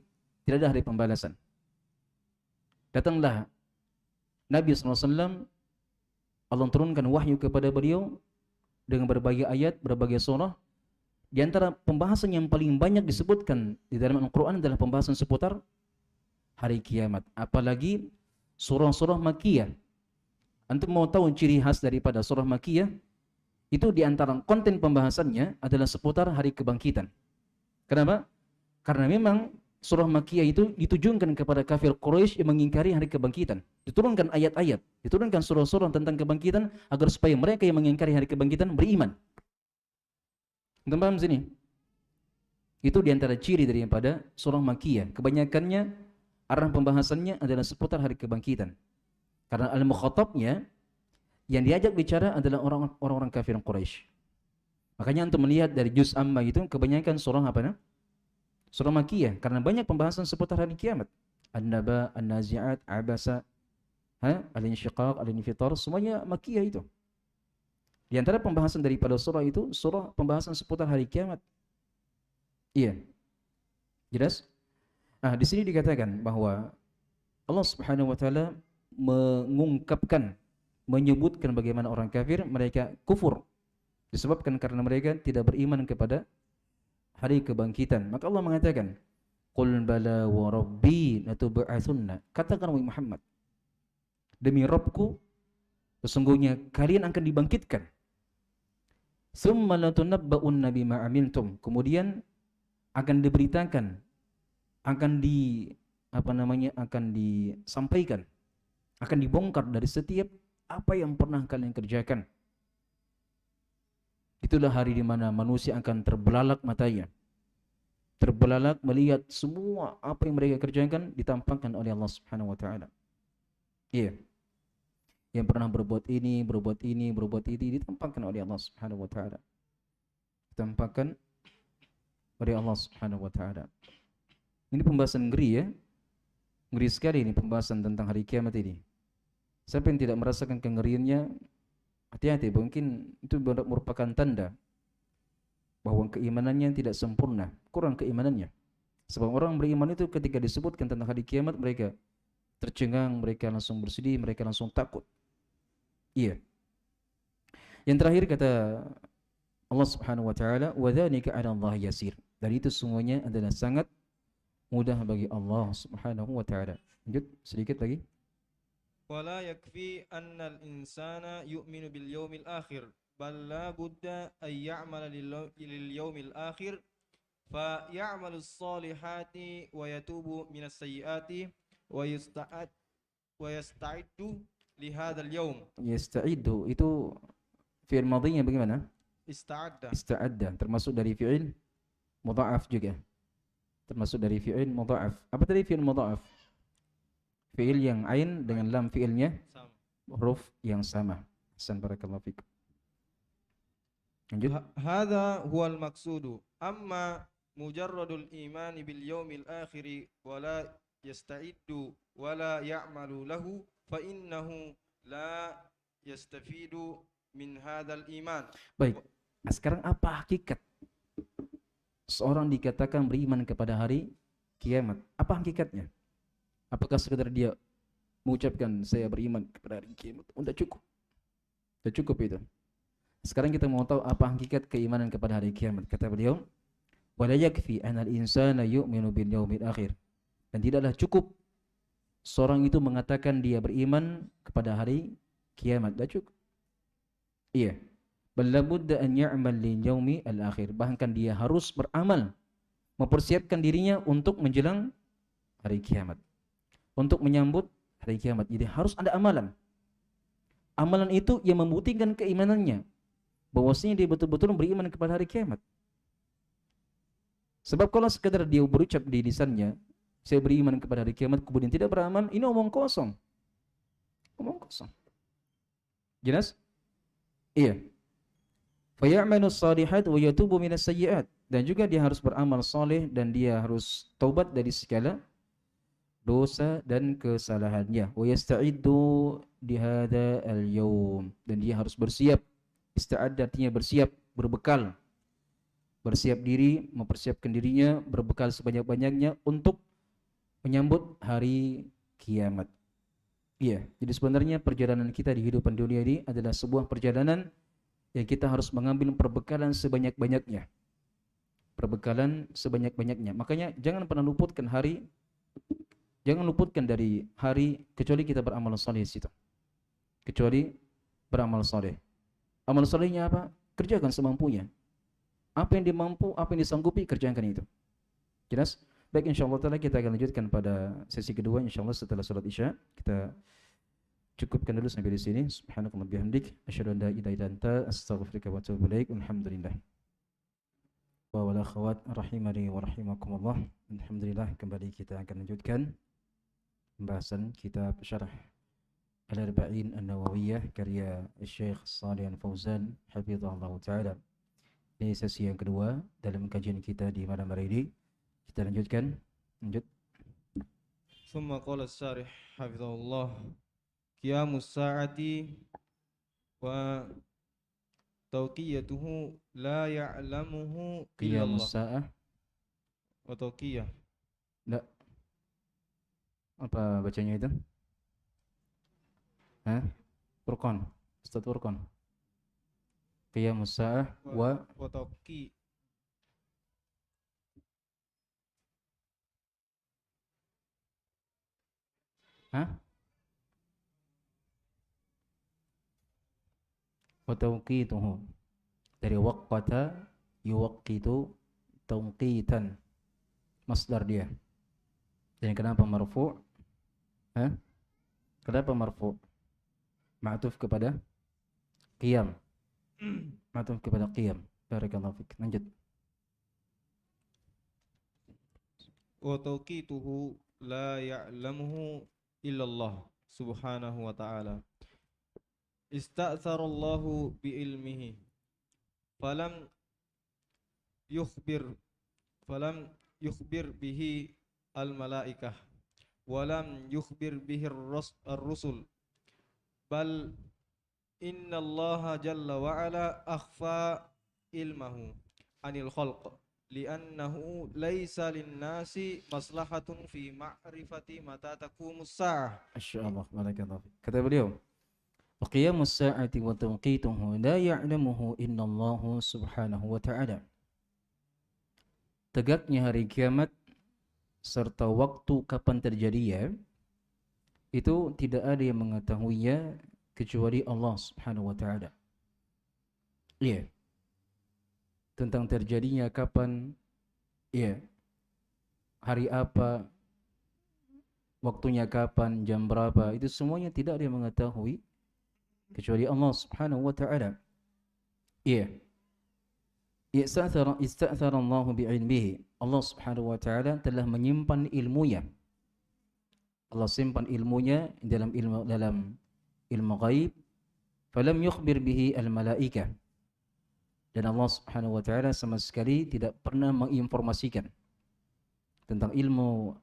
tidak ada hari pembalasan. Datanglah Nabi SAW, Allah turunkan wahyu kepada beliau dengan berbagai ayat, berbagai surah. Di antara pembahasan yang paling banyak disebutkan di dalam Al-Quran adalah pembahasan seputar hari kiamat. Apalagi surah-surah Makkiyah. Antum mau tahu ciri khas daripada surah Makkiyah? Itu di antara konten pembahasannya adalah seputar hari kebangkitan. Kenapa? Karena memang surah Makkiyah itu ditujukan kepada kafir Quraisy yang mengingkari hari kebangkitan. Diturunkan ayat-ayat, diturunkan surah-surah tentang kebangkitan agar supaya mereka yang mengingkari hari kebangkitan beriman. Antum paham sini? Itu di antara ciri daripada surah Makkiyah. Kebanyakannya arah pembahasannya adalah seputar hari kebangkitan. Karena al-mukhatabnya yang diajak bicara adalah orang-orang kafir Quraisy. Makanya untuk melihat dari juz amma itu kebanyakan surah apa? Surah Makkiyah, karena banyak pembahasan seputar hari kiamat. An-Naba, An-Nazi'at, Abasa, Al-Insyiqaq, Al-Infitar, semuanya Makkiyah itu. Di antara pembahasan daripada surah itu, surah pembahasan seputar hari kiamat. Iya. Jelas? Nah, di sini dikatakan bahwa Allah Subhanahu wa taala mengungkapkan, menyebutkan bagaimana orang kafir mereka kufur disebabkan karena mereka tidak beriman kepada hari kebangkitan. Maka Allah mengatakan, qul bala wa rabbi latub'atsunna. Katakan wahai Muhammad, demi Rabbku sesungguhnya kalian akan dibangkitkan. Tsumma latunabba'unna bima 'amiltum. Kemudian akan diberitakan, akan disampaikan, akan dibongkar dari setiap apa yang pernah kalian kerjakan. Itulah hari di mana manusia akan terbelalak matanya, terbelalak melihat semua apa yang mereka kerjakan ditampakkan oleh Allah Subhanahu wa taala. Iya. Yang pernah berbuat ini ditampakkan oleh Allah Subhanahu wa taala. Ditampakkan oleh Allah Subhanahu wa taala. Ini pembahasan ngeri ya. Ngeri sekali ini pembahasan tentang hari kiamat ini. Siapa yang tidak merasakan kengeriannya, hati-hati, mungkin itu merupakan tanda bahwa keimanannya tidak sempurna, kurang keimanannya. Sebab orang beriman itu ketika disebutkan tentang hari kiamat mereka tercengang, mereka langsung bersedih, mereka langsung takut. Iya. Yang terakhir kata Allah Subhanahu wa taala, wa dzalika 'ala Allah yasir. Dan itu semuanya adalah sangat mudah bagi Allah Subhanahu wa taala. Lanjut sedikit lagi. ولا يكفي أن الإنسان يؤمن باليوم الآخر بل لا بد أن يعمل لليوم الآخر فيعمل الصالحات ويتوب من السيئات ويستعد لهذا اليوم. Yasta'iddu itu fi'il madhinya bagaimana? Ista'adda termasuk dari fi'il mudha'af juga. Termasuk dari fi'il mudha'af. Apa tadi fi'il mudha'af? Fi'il yang ain dengan lam fi'ilnya huruf yang sama. Hasan barakallahu fikum. Lanjut. Hadza huwal maqsudu. Amma mujarradul iman bil yaumil akhir wa la yasta'iddu wa la ya'malu lahu fa innahu لا يستفيد من هذا الإيمان. Baik. Nah, sekarang apa hakikat seorang dikatakan beriman kepada hari kiamat? Apa hakikatnya? Apakah sekedar dia mengucapkan saya beriman kepada hari kiamat? Sudah cukup. Sudah cukup itu. Sekarang kita mau tahu apa hakikat keimanan kepada hari kiamat. Kata beliau, wala yakfi anal insana yu'minu bil yaumil akhir. Dan tidaklah cukup seorang itu mengatakan dia beriman kepada hari kiamat. Dah cukup. Iya. Bal labudda an ya'mal lil yaumi al akhir. Bahkan dia harus beramal, mempersiapkan dirinya untuk menjelang hari kiamat, untuk menyambut hari kiamat. Jadi harus ada amalan. Amalan itu yang membuktikan keimanannya, bahwasanya dia betul-betul beriman kepada hari kiamat. Sebab kalau sekadar dia berucap di lisannya, saya beriman kepada hari kiamat, kemudian tidak beramal, ini omong kosong. Omong kosong. Jelas? Iya. Fa ya'malu shalihat wa yatubu minas sayyi'at. Dan juga dia harus beramal saleh dan dia harus taubat dari segala dosa dan kesalahannya. Wa yasta'iddu di hadzal al-yaum. Dan dia harus bersiap. Ista'ad artinya bersiap, berbekal. Bersiap diri, mempersiapkan dirinya, berbekal sebanyak-banyaknya untuk menyambut hari kiamat. Iya, jadi sebenarnya perjalanan kita di kehidupan dunia ini adalah sebuah perjalanan yang kita harus mengambil perbekalan sebanyak-banyaknya. Perbekalan sebanyak-banyaknya. Makanya jangan pernah luputkan hari, jangan luputkan dari hari kecuali kita beramal saleh situ. Kecuali beramal saleh. Amal salehnya apa? Kerjakan semampunya. Apa yang dimampu, apa yang disanggupi, kerjakan itu. Jelas? Baik, insyaallah taala kita akan lanjutkan pada sesi kedua insyaallah setelah salat Isya. Kita cukupkan dulu sampai di sini. Subhanakallahumma bihamdik, asyhadu an la ilaha illa anta, astaghfiruka wa atubu ilaik. Alhamdulillah. Wa wal akhwat rahimani wa rahimakumullah. Alhamdulillah, kembali kita akan lanjutkan pembahasan kitab Syarah Al-Arba'in An-Nawawiyah karya Syekh Shalih Al-Fauzan hafizahullah taala. Ini sesi yang kedua dalam kajian kita di malam hari ini. Kita lanjutkan. Lanjut. ثم قال الشارح حفظه الله قيام الساعة وتوقيته لا يعلمه إلا Qiyamus الله. sa'ah. وتوقية Enggak. Apa bacanya itu? Hah? Furqan. Ustaz Furqan. Qiyamus sa'ah wa وتوقي ha? Wa tawqituhu. Dari waqqata yuwaqqitu tawqitan. Masdar dia. Dan kenapa marfu'? Hah? Kenapa marfu'? Ma'tuf kepada qiyam. Ma'tuf kepada qiyam. Barakallahu fik. Lanjut. وتوقيته لا يعلمه إلا الله سبحانه وتعالى. استأثر الله بعلمه فلم يخبر يخبر به الملائكة ولم يخبر به الرسل بل إن الله جل وعلا أخفى علمه عن الخلق لأنه ليس للناس مصلحة في معرفة متى تقوم الساعة. Masyaallah, barakallahu fik. Kata beliau, wa qiyamus sa'ati wa tawqituhu la ya'lamuhu illallahu subhanahu wa ta'ala. Tegaknya hari kiamat serta waktu kapan terjadinya itu tidak ada yang mengetahuinya kecuali Allah Subhanahu wa taala. Iya. Tentang terjadinya kapan, iya. Hari apa, waktunya kapan, jam berapa, itu semuanya tidak ada yang mengetahui kecuali Allah Subhanahu wa taala. Iya. Ista'thara Allah bi'ilmihi. Allah Subhanahu wa taala telah menyimpan ilmunya. Allah simpan ilmunya dalam ilmu ghaib. Falam yukhbir bihi al-malaikah. Dan Allah Subhanahu wa taala sama sekali tidak pernah menginformasikan tentang ilmu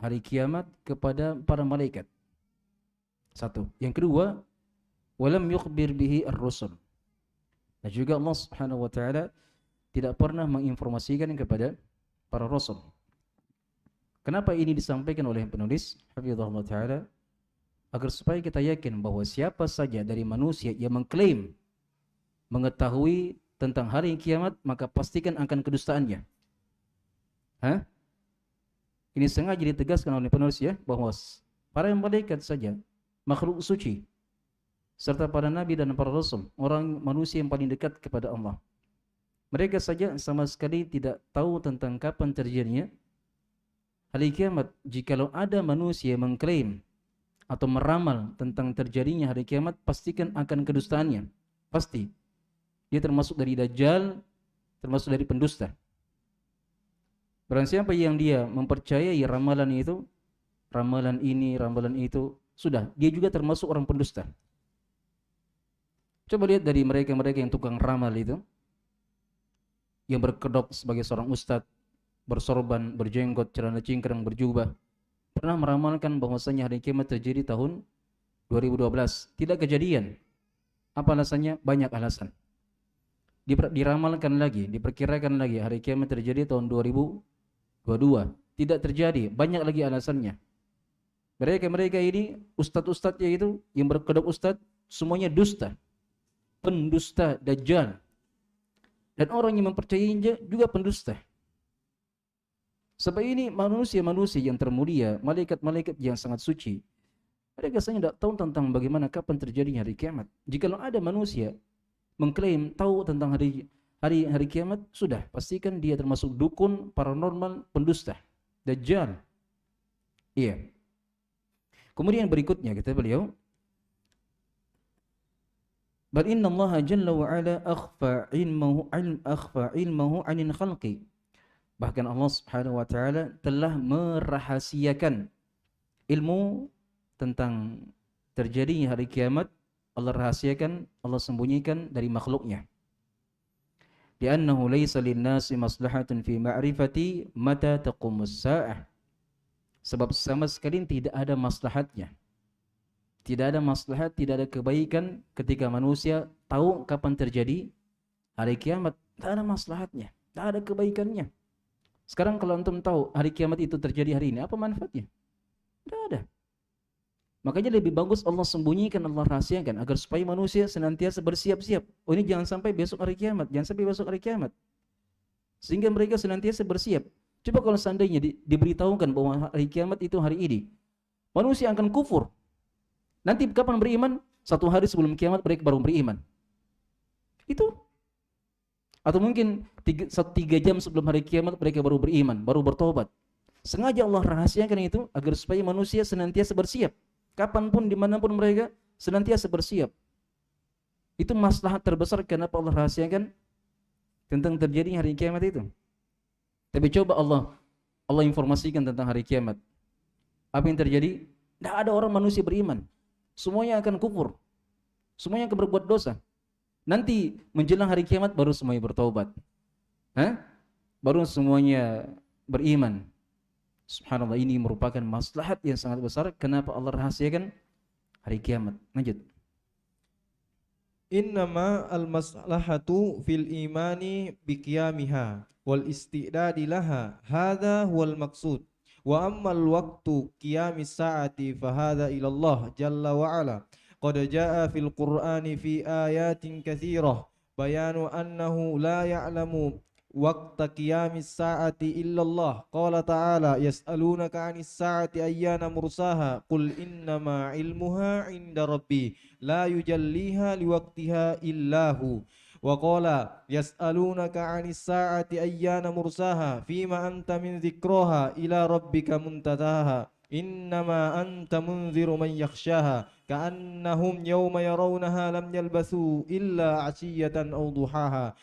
hari kiamat kepada para malaikat. Satu. Yang kedua, walam yukhbir bihi ar-rusul. Dan juga Allah Subhanahu wa taala tidak pernah menginformasikan kepada para rasul. Kenapa ini disampaikan oleh penulis hafizahullah taala? Agar supaya kita yakin bahwa siapa saja dari manusia yang mengklaim mengetahui tentang hari kiamat, maka pastikan akan kedustaannya. Hah? Ini sengaja ditegaskan oleh penulis ya, bahwa para malaikat saja, makhluk suci, serta para nabi dan para rasul, orang manusia yang paling dekat kepada Allah, mereka saja sama sekali tidak tahu tentang kapan terjadinya hari kiamat. Jikalau ada manusia yang mengklaim atau meramal tentang terjadinya hari kiamat, pastikan akan kedustaannya. Pasti. Dia termasuk dari Dajjal, termasuk dari pendusta. Barang siapa yang dia mempercayai ramalan itu, ramalan ini, ramalan itu, sudah, dia juga termasuk orang pendusta. Coba lihat dari mereka-mereka yang tukang ramal itu, yang berkedok sebagai seorang ustadz, bersorban, berjenggot, celana cingkrang, berjubah, pernah meramalkan bahwasanya hari kiamat terjadi tahun 2012. Tidak kejadian. Apa alasannya? Banyak alasan. Diramalkan lagi, diperkirakan lagi hari kiamat terjadi tahun 2022. Tidak terjadi. Banyak lagi alasannya. Mereka ini, ustadz-ustadznya itu, yang berkedok ustadz, semuanya dusta. Pendusta, dajjal. Dan orang yang mempercayainya juga pendusta. Sebab ini manusia-manusia yang termulia, malaikat-malaikat yang sangat suci, mereka sebenarnya tidak tahu tentang bagaimana kapan terjadinya hari kiamat. Jikalau ada manusia mengklaim tahu tentang hari kiamat, sudah pastikan dia termasuk dukun, paranormal, pendusta, dajjal. Iya. Kemudian berikutnya kata beliau, bal inna Allah jalla wa ala akhfa ilmahu 'anil khalqi. Bahkan Allah Subhanahu wa taala telah merahasiakan ilmu tentang terjadinya hari kiamat. Allah rahasiakan, Allah sembunyikan dari makhluknya. Li'annahu laysa lin-nasi maslahatun fi ma'rifati mata taqumus sa'ah. Sebab sama sekali tidak ada maslahatnya. Tidak ada maslahat, tidak ada kebaikan ketika manusia tahu kapan terjadi hari kiamat. Tidak ada maslahatnya, tidak ada kebaikannya. Sekarang kalau antum tahu hari kiamat itu terjadi hari ini, apa manfaatnya? Tidak ada. Makanya lebih bagus Allah sembunyikan, Allah rahasiakan, agar supaya manusia senantiasa bersiap-siap. Oh, ini jangan sampai besok hari kiamat, jangan sampai besok hari kiamat. Sehingga mereka senantiasa bersiap. Coba kalau seandainya diberitahukan bahwa hari kiamat itu hari ini, manusia akan kufur. Nanti kapan beriman? 1 hari sebelum kiamat mereka baru beriman. Itu. Atau mungkin 3 jam sebelum hari kiamat mereka baru beriman, baru bertobat. Sengaja Allah rahasiakan itu agar supaya manusia senantiasa bersiap. Kapanpun, dimanapun mereka senantiasa bersiap. Itu maslahat terbesar kenapa Allah rahasiakan tentang terjadinya hari kiamat itu. Tapi coba Allah informasikan tentang hari kiamat. Apa yang terjadi? Tidak ada orang manusia beriman. Semuanya akan kufur. Semuanya akan berbuat dosa. Nanti menjelang hari kiamat baru semuanya bertaubat. Baru semuanya beriman. Subhanallah, ini merupakan maslahat yang sangat besar. Kenapa Allah rahasiakan hari kiamat? Lanjut. Innama al-maslahatu fil imani biqiyamiha wal istidadi laha. Hadha huwal maqsud. Wa ammal waqtu qiyamis sa'ati fahadha ila Allah jalla wa ala. Qad jaa fil Qur'ani fi ayatin katsirah bayanu annahu la ya'lamu waqta qiyamis sa'ati illallah. Qala ta'ala yas'alunaka 'anis sa'ati ayyana mursaha qul innama 'ilmuha 'inda rabbi la yujalliha liwaqtiha illahu. Wa qala yas'alunaka 'anis sa'ati ayyana mursaha fima anta min dzikraha ila rabbika muntataha innama anta munziru man yakhshaha ka'annahum yawma yarawnaha lam yalbasu illa 'ashiyatan aw duhaha.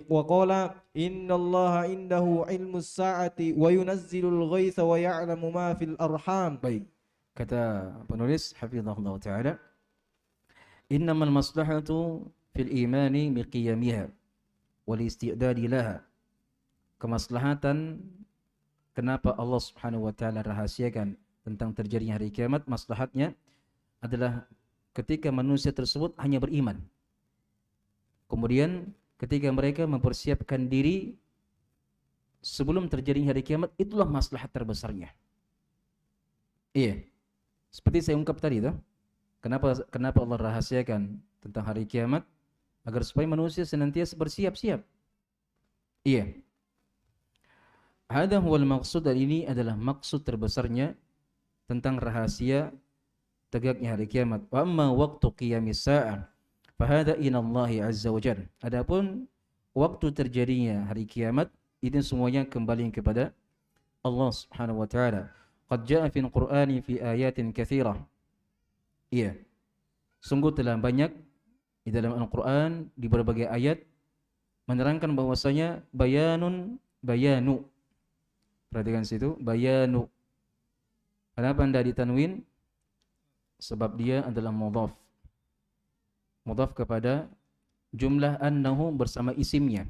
Wa qala innallaha indahu ilmus sa'ati wa yunazzilul ghaitsa wa ya'lamu ma fil arham. Baik. Kata penulis hafizahullah taala, innamal maslahatu fil imani biqiyamiha wal istidadi laha. Kemaslahatan kenapa Allah Subhanahu wa taala rahasiakan tentang terjadinya hari kiamat, maslahatnya adalah ketika manusia tersebut hanya beriman. Kemudian ketika mereka mempersiapkan diri sebelum terjadi hari kiamat, itulah maslahat terbesarnya. Iya. Seperti saya ungkap tadi tuh. Kenapa Allah rahasiakan tentang hari kiamat? Agar supaya manusia senantiasa bersiap-siap. Iya. Hadha huwal maqsud, dan ini adalah maksud terbesarnya tentang rahasia tegaknya hari kiamat. Wa amma waqtu qiyamis sa'ah fahada inallahi azza wa jalla. Adapun waktu terjadinya hari kiamat, ini semuanya kembali kepada Allah Subhanahu wa taala. Qad jaa fil Qur'ani fi ayatin katsirah. Iya. Sungguh telah banyak di dalam Al-Qur'an di berbagai ayat menerangkan bahwasanya bayanu. Perhatikan situ, bayanu. Kenapa anda ditanwin? Sebab dia adalah mudhaf. Mudhaf kepada jumlah annahu bersama isimnya.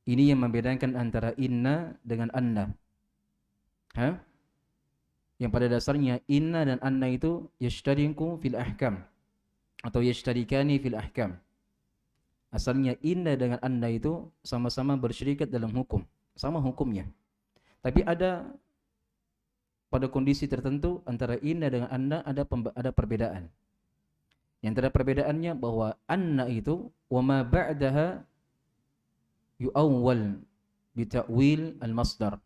Ini yang membedakan antara inna dengan anna. Yang pada dasarnya inna dan anna itu yashtariku fil ahkam atau yashtarikani fil ahkam. Asalnya inna dengan anna itu sama-sama bersyirikat dalam hukum, sama hukumnya. Tapi ada pada kondisi tertentu antara inna dengan anna ada perbedaan. Yang ada perbedaannya bahwa anna itu wa ma ba'daha yu'awwal bi ta'wil al-masdar.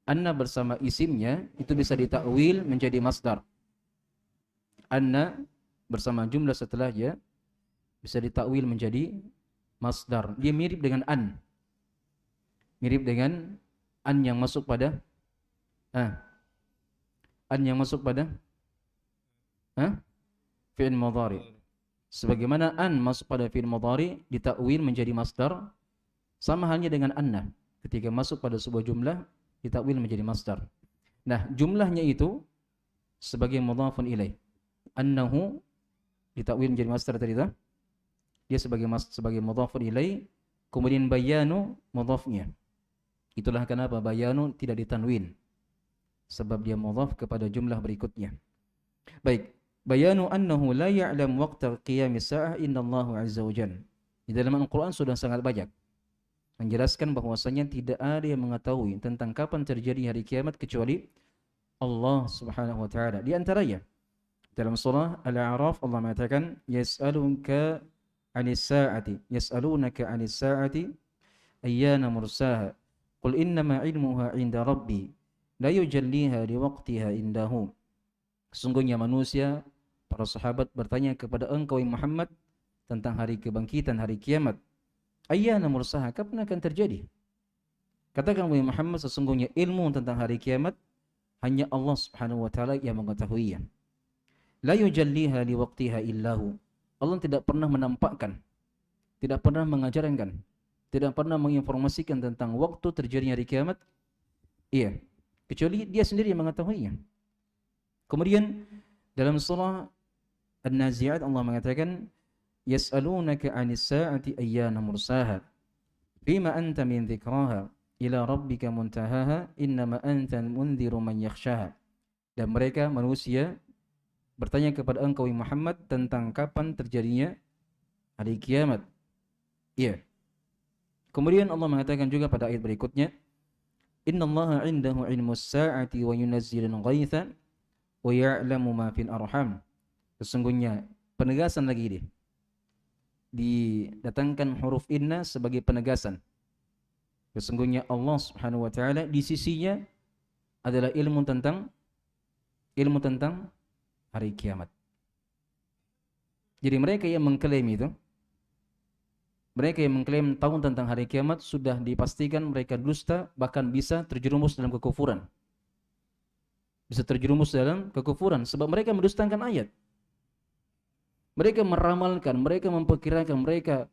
Anna bersama isimnya itu bisa ditakwil menjadi masdar. Anna bersama jumlah setelahnya bisa ditakwil menjadi masdar. Dia mirip dengan an. Mirip dengan an yang masuk pada an yang masuk pada fi'il mudhari. Sebagaimana an masuk pada fi'il mudhari ditakwil menjadi masdar, sama halnya dengan anna. Ketika masuk pada sebuah jumlah ditakwil menjadi masdar. Nah, jumlahnya itu sebagai mudhafun ilaih. Annahu ditakwil menjadi masdar tadi dah. Dia sebagai mudhafun ilaih, kemudian bayanu mudhafnya. Itulah kenapa bayanu tidak ditanwin, sebab dia mudhaf kepada jumlah berikutnya. Baik, bayanu annahu la ya'lam waqta qiyamis sa'ah innallaha 'azza wa jalla. Di dalam Al-Qur'an sudah sangat banyak menjelaskan bahwasanya tidak ada yang mengetahui tentang kapan terjadi hari kiamat kecuali Allah Subhanahu wa taala. Di antaranya dalam surah Al-A'raf Allah mengatakan yas'alunaka 'anis sa'ati yas'alunaka 'anis sa'ati ayyana mursaha qul innama 'ilmuha 'inda rabbi la yujalliha liwaqtiha indahu. Sesungguhnya manusia, para sahabat bertanya kepada engkau Muhammad tentang hari kebangkitan, hari kiamat. Ayyana mursaha, kapan akan terjadi? Katakan wahai Muhammad, sesungguhnya ilmu tentang hari kiamat hanya Allah Subhanahu wa taala yang mengetahuinya. La yujalliha liwaqtiha illahu. Allah tidak pernah menampakkan, tidak pernah mengajarkan, tidak pernah menginformasikan tentang waktu terjadinya hari kiamat. Iya, kecuali dia sendiri yang mengetahuinya. Kemudian dalam surah An-Nazi'at Allah mengatakan yas'alunaka 'anis sa'ati ayyana mursaha fima anta min dzikraha ila rabbika muntahaha innama anta mundhiru man yakhshaha. Dan mereka manusia bertanya kepada engkau Muhammad tentang kapan terjadinya hari kiamat. Iya. Kemudian Allah mengatakan juga pada ayat berikutnya innallaha 'indahu 'ilmus sa'ati wa yunazzilul ghaitha wa ya'lamu ma fil arham. Sesungguhnya penegasan lagi ini didatangkan huruf inna sebagai penegasan. Sesungguhnya Allah Subhanahu wa taala di sisinya adalah ilmu tentang hari kiamat. Jadi mereka yang mengklaim itu, mereka yang mengklaim tahu tentang hari kiamat sudah dipastikan mereka dusta, bahkan bisa terjerumus dalam kekufuran. Bisa terjerumus dalam kekufuran sebab mereka mendustakan ayat. Mereka meramalkan, mereka memperkirakan, mereka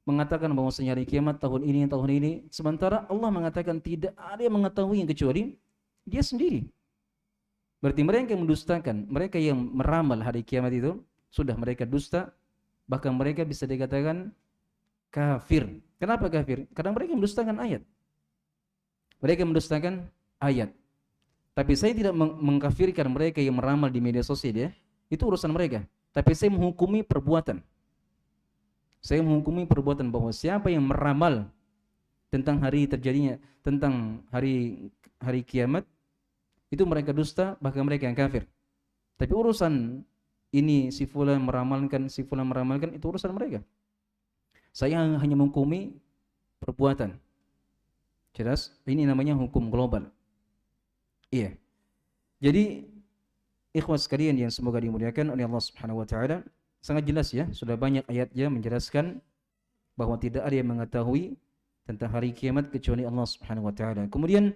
mengatakan bahwasanya hari kiamat tahun ini, sementara Allah mengatakan tidak ada yang mengetahui yang kecuali Dia sendiri. Berarti mereka yang mendustakan, mereka yang meramal hari kiamat itu sudah mereka dusta, bahkan mereka bisa dikatakan kafir. Kenapa kafir? Karena mereka mendustakan ayat. Mereka mendustakan ayat. Tapi saya tidak mengkafirkan mereka yang meramal di media sosial ya. Itu urusan mereka. Tapi saya menghukumi perbuatan. Saya menghukumi perbuatan bahwa siapa yang meramal tentang hari terjadinya, tentang hari kiamat, itu mereka dusta, bahkan mereka yang kafir. Tapi urusan ini si fulan meramalkan, itu urusan mereka. Saya hanya menghukumi perbuatan. Jelas? Ini namanya hukum global. Iya. Jadi ikhwas sekalian yang semoga dimuliakan oleh Allah Subhanahu wa taala, sangat jelas ya, sudah banyak ayatnya menjelaskan bahwa tidak ada yang mengetahui tentang hari kiamat kecuali Allah Subhanahu wa taala. Kemudian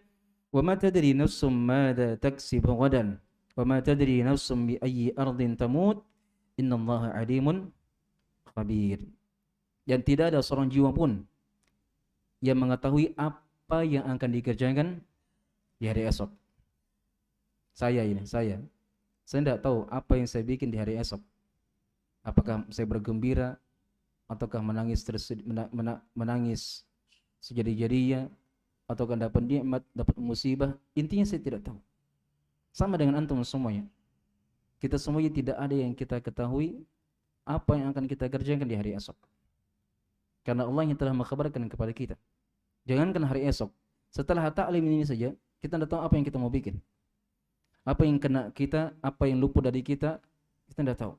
wa ma tadri nafsum madza taksibu ghadan wa ma tadri nafsum bi ayyi ardin tamut innallaha alimun khabir. Dan tidak ada seorang jiwa pun yang mengetahui apa yang akan dikerjakan di hari esok. Saya tidak tahu apa yang saya bikin di hari esok. Apakah saya bergembira ataukah menangis sejadi-jadinya, ataukah dapat nikmat, dapat musibah, intinya saya tidak tahu. Sama dengan antum semuanya. Kita semuanya tidak ada yang kita ketahui apa yang akan kita kerjakan di hari esok. Karena Allah yang telah mengkabarkan kepada kita. Jangankan hari esok, setelah taklim ini saja, kita tidak tahu apa yang kita mau bikin. Apa yang kena kita, apa yang luput dari kita tidak tahu.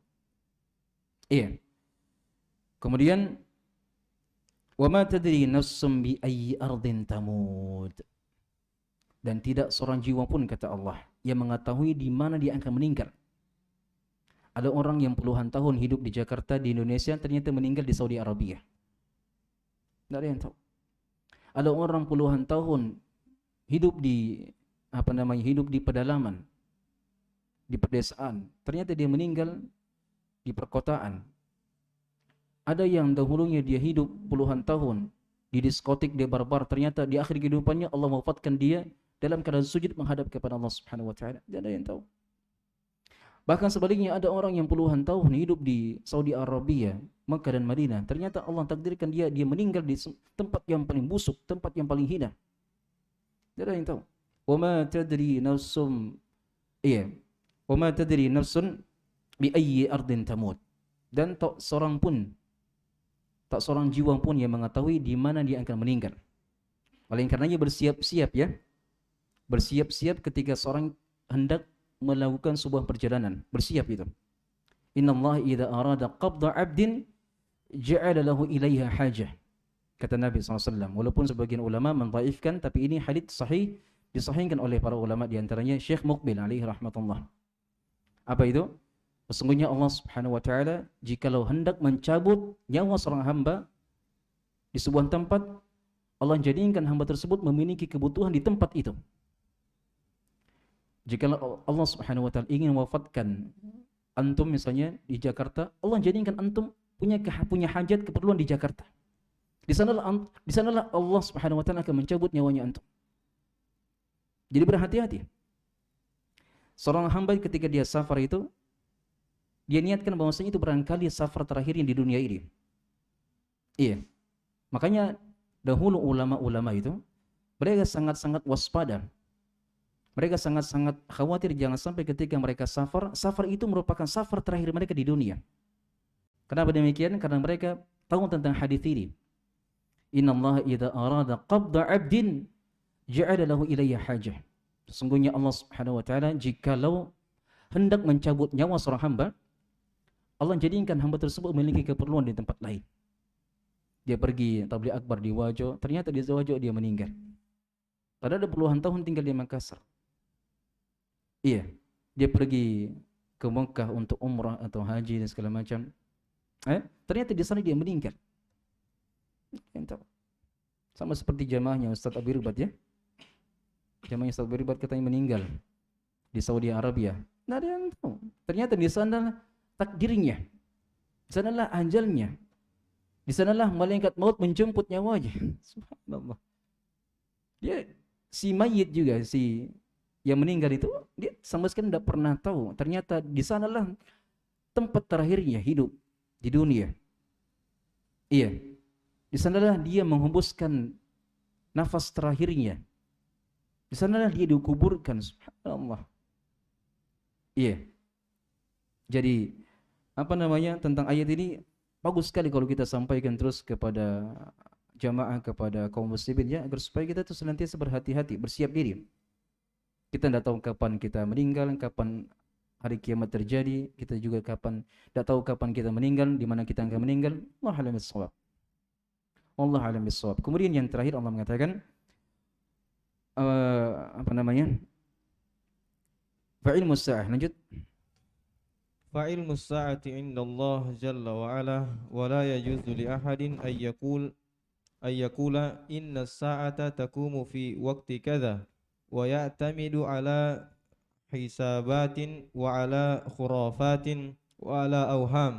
Iya. Kemudian wa ma tadri nafsum bi ayyi ardin tamut. Dan tidak seorang jiwa pun, kata Allah, yang mengetahui di mana dia akan meninggal. Ada orang yang puluhan tahun hidup di Jakarta, di Indonesia, ternyata meninggal di Saudi Arabia. Tidak ada yang tahu. Ada orang puluhan tahun hidup di pedalaman, di pedesaan, ternyata dia meninggal di perkotaan. Ada yang dahulunya dia hidup puluhan tahun di diskotik, di bar-bar, ternyata di akhir kehidupannya Allah wafatkan dia dalam keadaan sujud menghadap kepada Allah Subhanahu wa taala. Tidak ada yang tahu. Bahkan sebaliknya, ada orang yang puluhan tahun hidup di Saudi Arabia, Makkah dan Madinah, ternyata Allah takdirkan dia meninggal di tempat yang paling busuk, tempat yang paling hina. Tidak ada yang tahu. Wa ma tadri nafsum wa ma tadri nafsun bi ayyi ardin tamut. Dan tak seorang jiwa pun yang mengetahui di mana dia akan meninggal. Oleh karenanya bersiap-siap ya. Bersiap-siap ketika seorang hendak melakukan sebuah perjalanan. Bersiap itu. Innallaha idza arada qabda 'abdin ja'ala lahu ilaiha hajah. Kata Nabi SAW. Walaupun sebagian ulama mendhaifkan, tapi ini hadits sahih, disahihkan oleh para ulama, diantaranya Syekh Muqbil alaihi rahmatullah. Apa itu? Sesungguhnya Allah Subhanahu wa taala jikalau hendak mencabut nyawa seorang hamba di sebuah tempat, Allah jadikan hamba tersebut memiliki kebutuhan di tempat itu. Jikalau Allah Subhanahu wa taala ingin wafatkan antum misalnya di Jakarta, Allah jadikan antum punya hajat, keperluan di Jakarta. Di sanalah Allah Subhanahu wa taala akan mencabut nyawanya antum. Jadi berhati-hati. Seorang hamba ketika dia safar itu, dia niatkan bahwasanya itu barangkali safar terakhirnya di dunia ini. Iya. Makanya dahulu ulama-ulama itu, mereka sangat-sangat waspada. Mereka sangat-sangat khawatir jangan sampai ketika mereka safar itu merupakan safar terakhir mereka di dunia. Kenapa demikian? Karena mereka tahu tentang hadis ini. Innallaha idza arada qabda 'abdin ja'ala lahu ilayya hajah. Sesungguhnya Allah Subhanahu wa taala jikalau hendak mencabut nyawa seorang hamba, Allah jadikan hamba tersebut memiliki keperluan di tempat lain. Dia pergi tabligh akbar di Wajo, ternyata di Wajo dia meninggal. Padahal ada puluhan tahun tinggal di Makassar. Iya, dia pergi ke Mekah untuk umrah atau haji dan segala macam. Ternyata di sana dia meninggal. Entah. Sama seperti jamaahnya Ustaz Abi Rubat ya. Jamaahnya Ustaz Abi Rubat katanya meninggal di Saudi Arabia. Nah, ada yang tahu. Ternyata di sana takdirnya. Di sanalah ajalnya. Di sanalah malaikat maut menjemput nyawanya. Subhanallah. Dia si mayit juga, si yang meninggal itu, dia sama sekali tidak pernah tahu. Ternyata di sanalah tempat terakhirnya hidup di dunia. Iya. Di sanalah dia menghembuskan nafas terakhirnya. Di sanalah dia dikuburkan. Subhanallah. Iya. Jadi apa namanya tentang ayat ini bagus sekali kalau kita sampaikan terus kepada jamaah, kepada kaum muslimin ya, agar supaya kita tuh senantiasa berhati-hati, bersiap diri. Kita tidak tahu kapan kita meninggal, kapan hari kiamat terjadi, kita juga tidak tahu kapan kita meninggal, di mana kita akan meninggal. Allah alam bissawab. Allah alam bissawab. Kemudian yang terakhir Allah mengatakan apa namanya? Fa'ilmu sa'ah. Lanjut. فعلم الساعة عند الله جل وعلا ولا يجوز لأحد أن يقول إن الساعة تقوم في وقت كذا ويعتمد على حسابات وعلى خرافات وعلى أوهام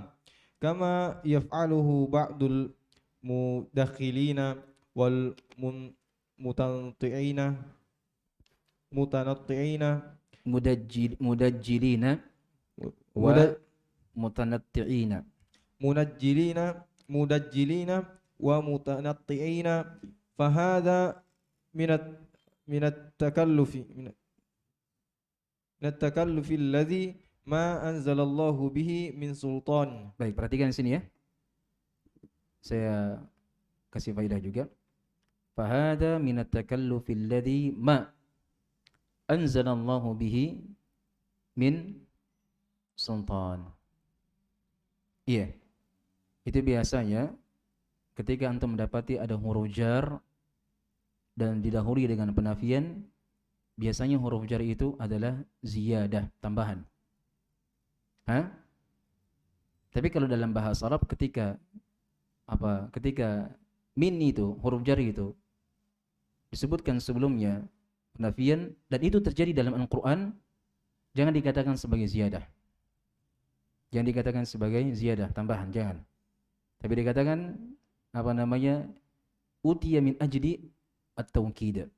كما يفعله بعض المدخلين والمتنطعين Mudajjilina wa mutanatti'ina. مدجلين ومتنطعين فهذا من من التكلف من التكلف الذي ما أنزل الله به من سلطان. Baik, perhatikan di sini ya. Saya kasih faedah juga. Fahada min at-takallufi alladhi ma anzalallahu bihi min sultan. Iya. Itu biasanya ketika antum mendapati ada huruf jar dan didahului dengan penafian, biasanya huruf jar itu adalah ziyadah, tambahan. Hah? Tapi kalau dalam bahasa Arab ketika min itu, huruf jar itu disebutkan sebelumnya penafian dan itu terjadi dalam Al-Qur'an, jangan dikatakan sebagai ziyadah. Jangan dikatakan sebagai ziyadah, tambahan, jangan. Tapi dikatakan apa namanya? Utiya min ajli at-tawkid.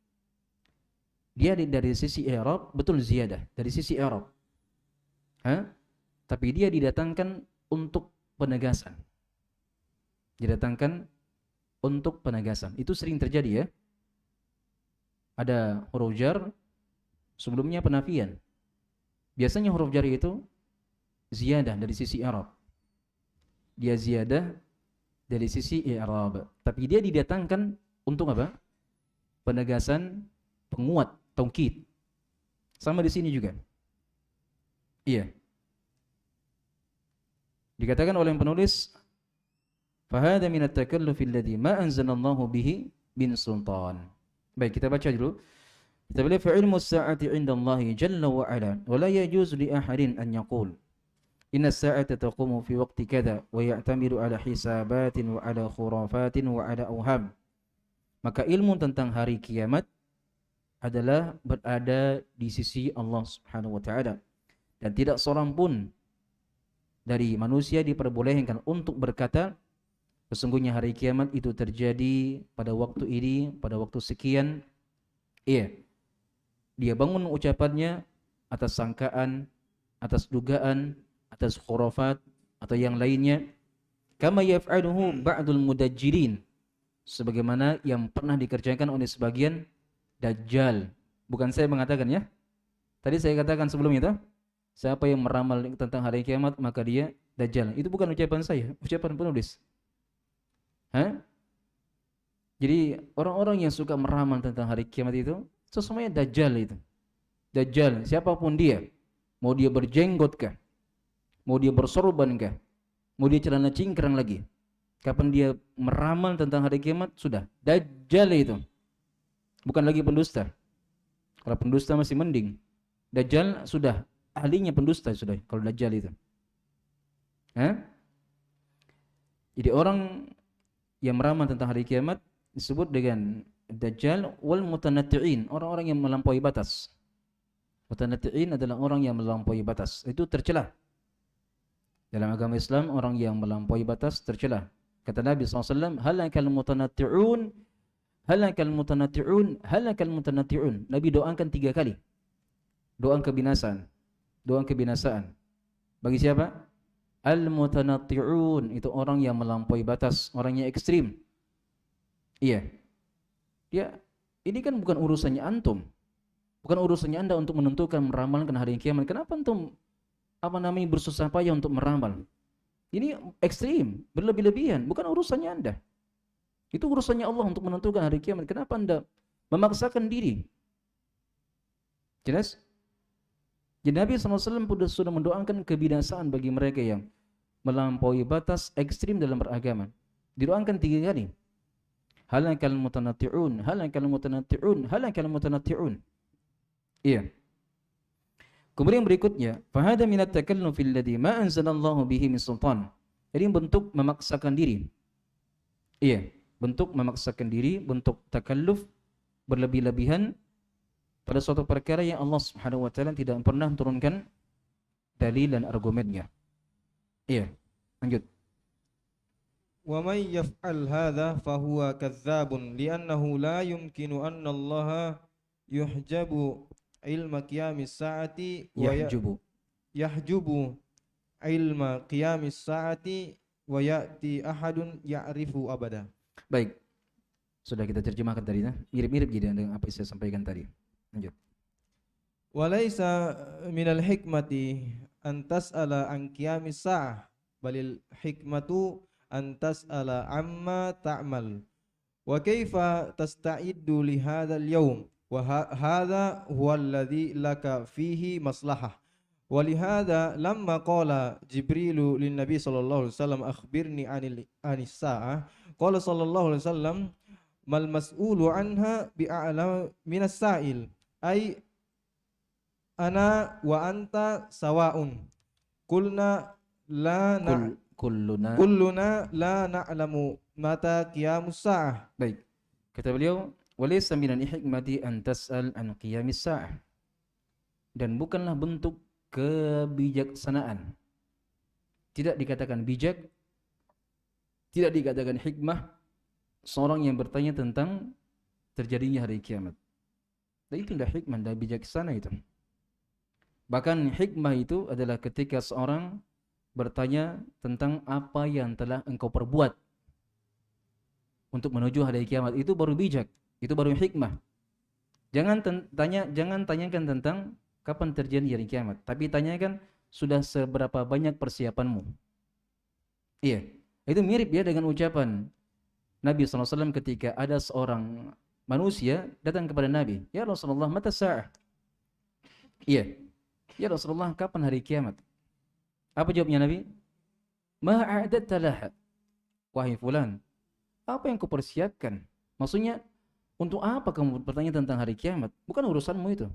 Dia dari sisi i'rab betul ziyadah, dari sisi i'rab. Tapi dia didatangkan untuk penegasan. Didatangkan untuk penegasan. Itu sering terjadi ya. Ada huruf jar sebelumnya penafian. Biasanya huruf jar itu ziyadah dari sisi i'rab. Dia ziyadah dari sisi i'rab, tapi dia didatangkan untuk apa? Penegasan, penguat, taukid. Sama di sini juga. Iya. Dikatakan oleh penulis, "Fahada min at-takallufi alladhi ma anzalallahu bihi min sultan." Baik, kita baca dulu. Kita boleh fa'ilmu as-sa'ati 'inda Allah jalla wa 'ala wa la yajuzu li ahadin an yaqul inna as-sa'ata taqumu fi waqti kadza wa ya'tamidu 'ala hisabatin wa 'ala khurafatin wa 'ala awham. Maka ilmu tentang hari kiamat adalah berada di sisi Allah Subhanahu wa taala dan tidak seorang pun dari manusia diperbolehkan untuk berkata sesungguhnya hari kiamat itu terjadi pada waktu ini, pada waktu sekian. Iya. Dia bangun ucapannya atas sangkaan, atas dugaan, atas khurafat atau yang lainnya. Kama yaf'aluhu ba'dul mudajjilin. Sebagaimana yang pernah dikerjakan oleh sebagian dajjal. Bukan saya mengatakan ya. Tadi saya katakan sebelumnya itu, siapa yang meramal tentang hari kiamat maka dia dajjal. Itu bukan ucapan saya, ucapan penulis. Jadi orang-orang yang suka meramal tentang hari kiamat itu sesungguhnya dajjal itu. Dajjal, siapapun dia, mau dia berjenggot kah, mau dia bersorban kah, mau dia celana cingkrang lagi, kapan dia meramal tentang hari kiamat sudah dajjal itu. Bukan lagi pendusta. Kalau pendusta masih mending. Dajjal sudah ahlinya pendusta sudah kalau dajjal itu. Jadi orang yang meramal tentang hari kiamat disebut dengan dajjal wal mutanatti'in, orang-orang yang melampaui batas. Mutanatti'in adalah orang yang melampaui batas. Itu tercela. Dalam agama Islam orang yang melampaui batas tercela. Kata Nabi SAW, halakal mutanatti'un, halakal mutanatti'un, halakal mutanatti'un. Nabi doakan 3 kali. Doa kebinasaan. Doa kebinasaan. Bagi siapa? Al-mutanatti'un, itu orang yang melampaui batas, orang yang ekstrim. Iya. Dia ini kan bukan urusannya antum. Bukan urusannya Anda untuk menentukan meramalkan hari kiamat. Kenapa antum bersusah payah untuk meramal? Ini ekstrim, berlebih-lebihan, bukan urusannya Anda. Itu urusannya Allah untuk menentukan hari kiamat. Kenapa Anda memaksakan diri? Jelas? Jadi Nabi SAW sudah mendoakan kebinasaan bagi mereka yang melampaui batas ekstrim dalam beragama. Didoakan 3 kali. Halakal mutanatti'un, halakal mutanatti'un, halakal mutanatti'un. Iya. Kemudian berikutnya, fahada minat takalluf alladhi ma anzalallahu bihi min sultan. Jadi bentuk memaksakan diri. Iya, bentuk memaksakan diri, bentuk takalluf, berlebih-lebihan pada suatu perkara yang Allah Subhanahu wa taala tidak pernah turunkan dalil dan argumennya. Iya, lanjut. Wa may yaf'al hadha fahuwa kadzdzabun li'annahu la yumkinu anna Allah yuhjabu ilma qiyamis saati wa yahjubu ilma qiyamis saati wa ya'ti ahadun ya'rifu abada. Baik. Sudah kita terjemahkan tadi, mirip-mirip jadi dengan apa yang saya sampaikan tadi. Lanjut. Walaysa minal hikmati an tas'ala an qiyamis sa'ah balil hikmatu an tas'ala amma ta'mal wa kaifa tasta'iddu li hadzal yawm wa hadza huwa alladhi laka fihi maslahah wa li hadza lamma qala Jibrilu lin Nabi sallallahu alaihi wasallam akhbirni anis sa'ah qala sallallahu alaihi wasallam mal mas'ulu anha bi'a'la minas sa'il ay ana wa anta sawa'un kulna la kulluna la na'lamu mata qiyamus sa'ah. Baik. Kata beliau, walaysa minal hikmati an tas'al an qiyamis sa'ah. Dan bukanlah bentuk kebijaksanaan. Tidak dikatakan bijak, tidak dikatakan hikmah seorang yang bertanya tentang terjadinya hari kiamat. Dan itu tidak hikmah dan bijaksana itu. Bahkan hikmah itu adalah ketika seorang bertanya tentang apa yang telah engkau perbuat untuk menuju hari kiamat. Itu baru bijak, itu baru hikmah. Jangan tanyakan tentang kapan terjadi hari kiamat, tapi tanyakan sudah seberapa banyak persiapanmu. Iya, itu mirip ya dengan ucapan Nabi SAW ketika ada seorang manusia datang kepada Nabi, ya Rasulullah, mata sa'ah? Iya, ya Rasulullah, kapan hari kiamat? Apa jawabnya Nabi? Ma a'dadta laha? Wahai fulan, apa yang kau persiapkan? Maksudnya, untuk apa kamu bertanya tentang hari kiamat? Bukan urusanmu itu.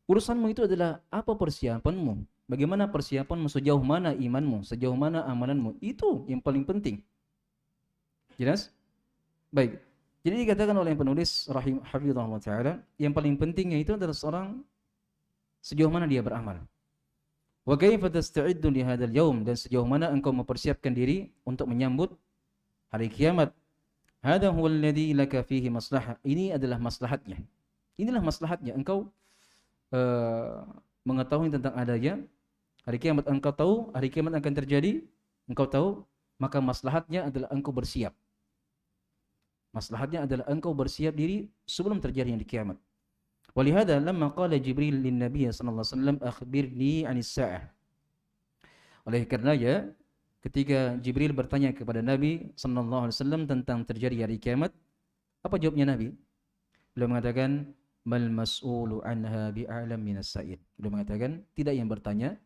Urusanmu itu adalah apa persiapanmu? Bagaimana persiapanmu, sejauh mana imanmu, sejauh mana amalanmu? Itu yang paling penting. Jelas? Baik. Jadi dikatakan oleh penulis hafizahullah ta'ala, yang paling pentingnya itu adalah seorang sejauh mana dia beramal. Wa kaifa tasta'iddu li hadzal yaum, dan sejauh mana engkau mempersiapkan diri untuk menyambut hari kiamat. Hadza huwal ladzi laka fihi maslahah. Ini adalah maslahatnya. Inilah maslahatnya. Engkau mengetahui tentang adanya hari kiamat, engkau tahu hari kiamat akan terjadi, engkau tahu, maka maslahatnya adalah engkau bersiap. Maslahatnya adalah engkau bersiap diri sebelum terjadi hari kiamat. Walihada lamma qala Jibril lin Nabi sallallahu alaihi wasallam akhbirni 'anis sa'ah. Oleh karenanya ketika Jibril bertanya kepada Nabi sallallahu alaihi wasallam tentang terjadi hari kiamat, apa jawabnya Nabi? Beliau mengatakan mal mas'ulu anha bi'alam minas sa'il. Beliau mengatakan tidak yang bertanya,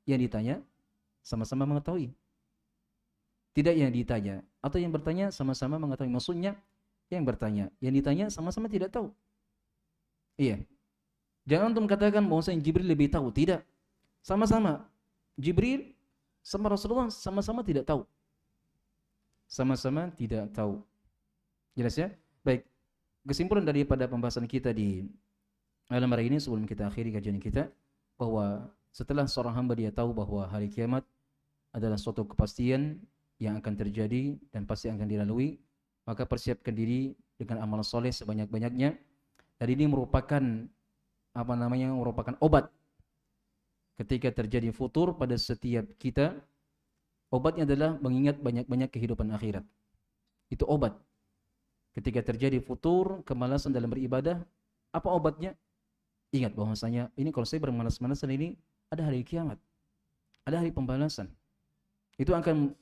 yang ditanya sama-sama mengetahui. Tidak yang ditanya atau yang bertanya sama-sama mengetahui. Maksudnya yang bertanya, yang ditanya sama-sama tidak tahu. Iya. Jangan antum katakan bahwasanya Jibril lebih tahu. Tidak. Sama-sama Jibril sama Rasulullah sama-sama tidak tahu. Sama-sama tidak tahu. Jelas ya? Baik. Kesimpulan daripada pembahasan kita di malam hari ini sebelum kita akhiri kajian kita, bahwa setelah seorang hamba dia tahu bahwa hari kiamat adalah suatu kepastian yang akan terjadi dan pasti akan dilalui, maka persiapkan diri dengan amal soleh sebanyak-banyaknya. Dan ini merupakan merupakan obat ketika terjadi futur pada setiap kita. Obatnya adalah mengingat banyak-banyak kehidupan akhirat. Itu obat. Ketika terjadi futur, kemalasan dalam beribadah, apa obatnya? Ingat bahwasanya ini kalau saya bermalas-malasan ini ada hari kiamat, ada hari pembalasan. Itu akan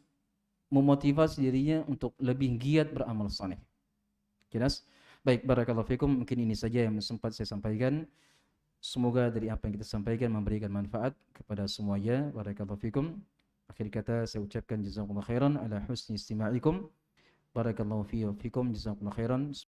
memotivasi dirinya untuk lebih giat beramal saleh. Jelas? Baik, barakallahu fikum. Mungkin ini saja yang sempat saya sampaikan. Semoga dari apa yang kita sampaikan memberikan manfaat kepada semuanya. Barakallahu fikum. Akhir kata saya ucapkan jazakumullah khairan ala husni istima'ikum. Barakallahu fiikum, jazakumullah khairan.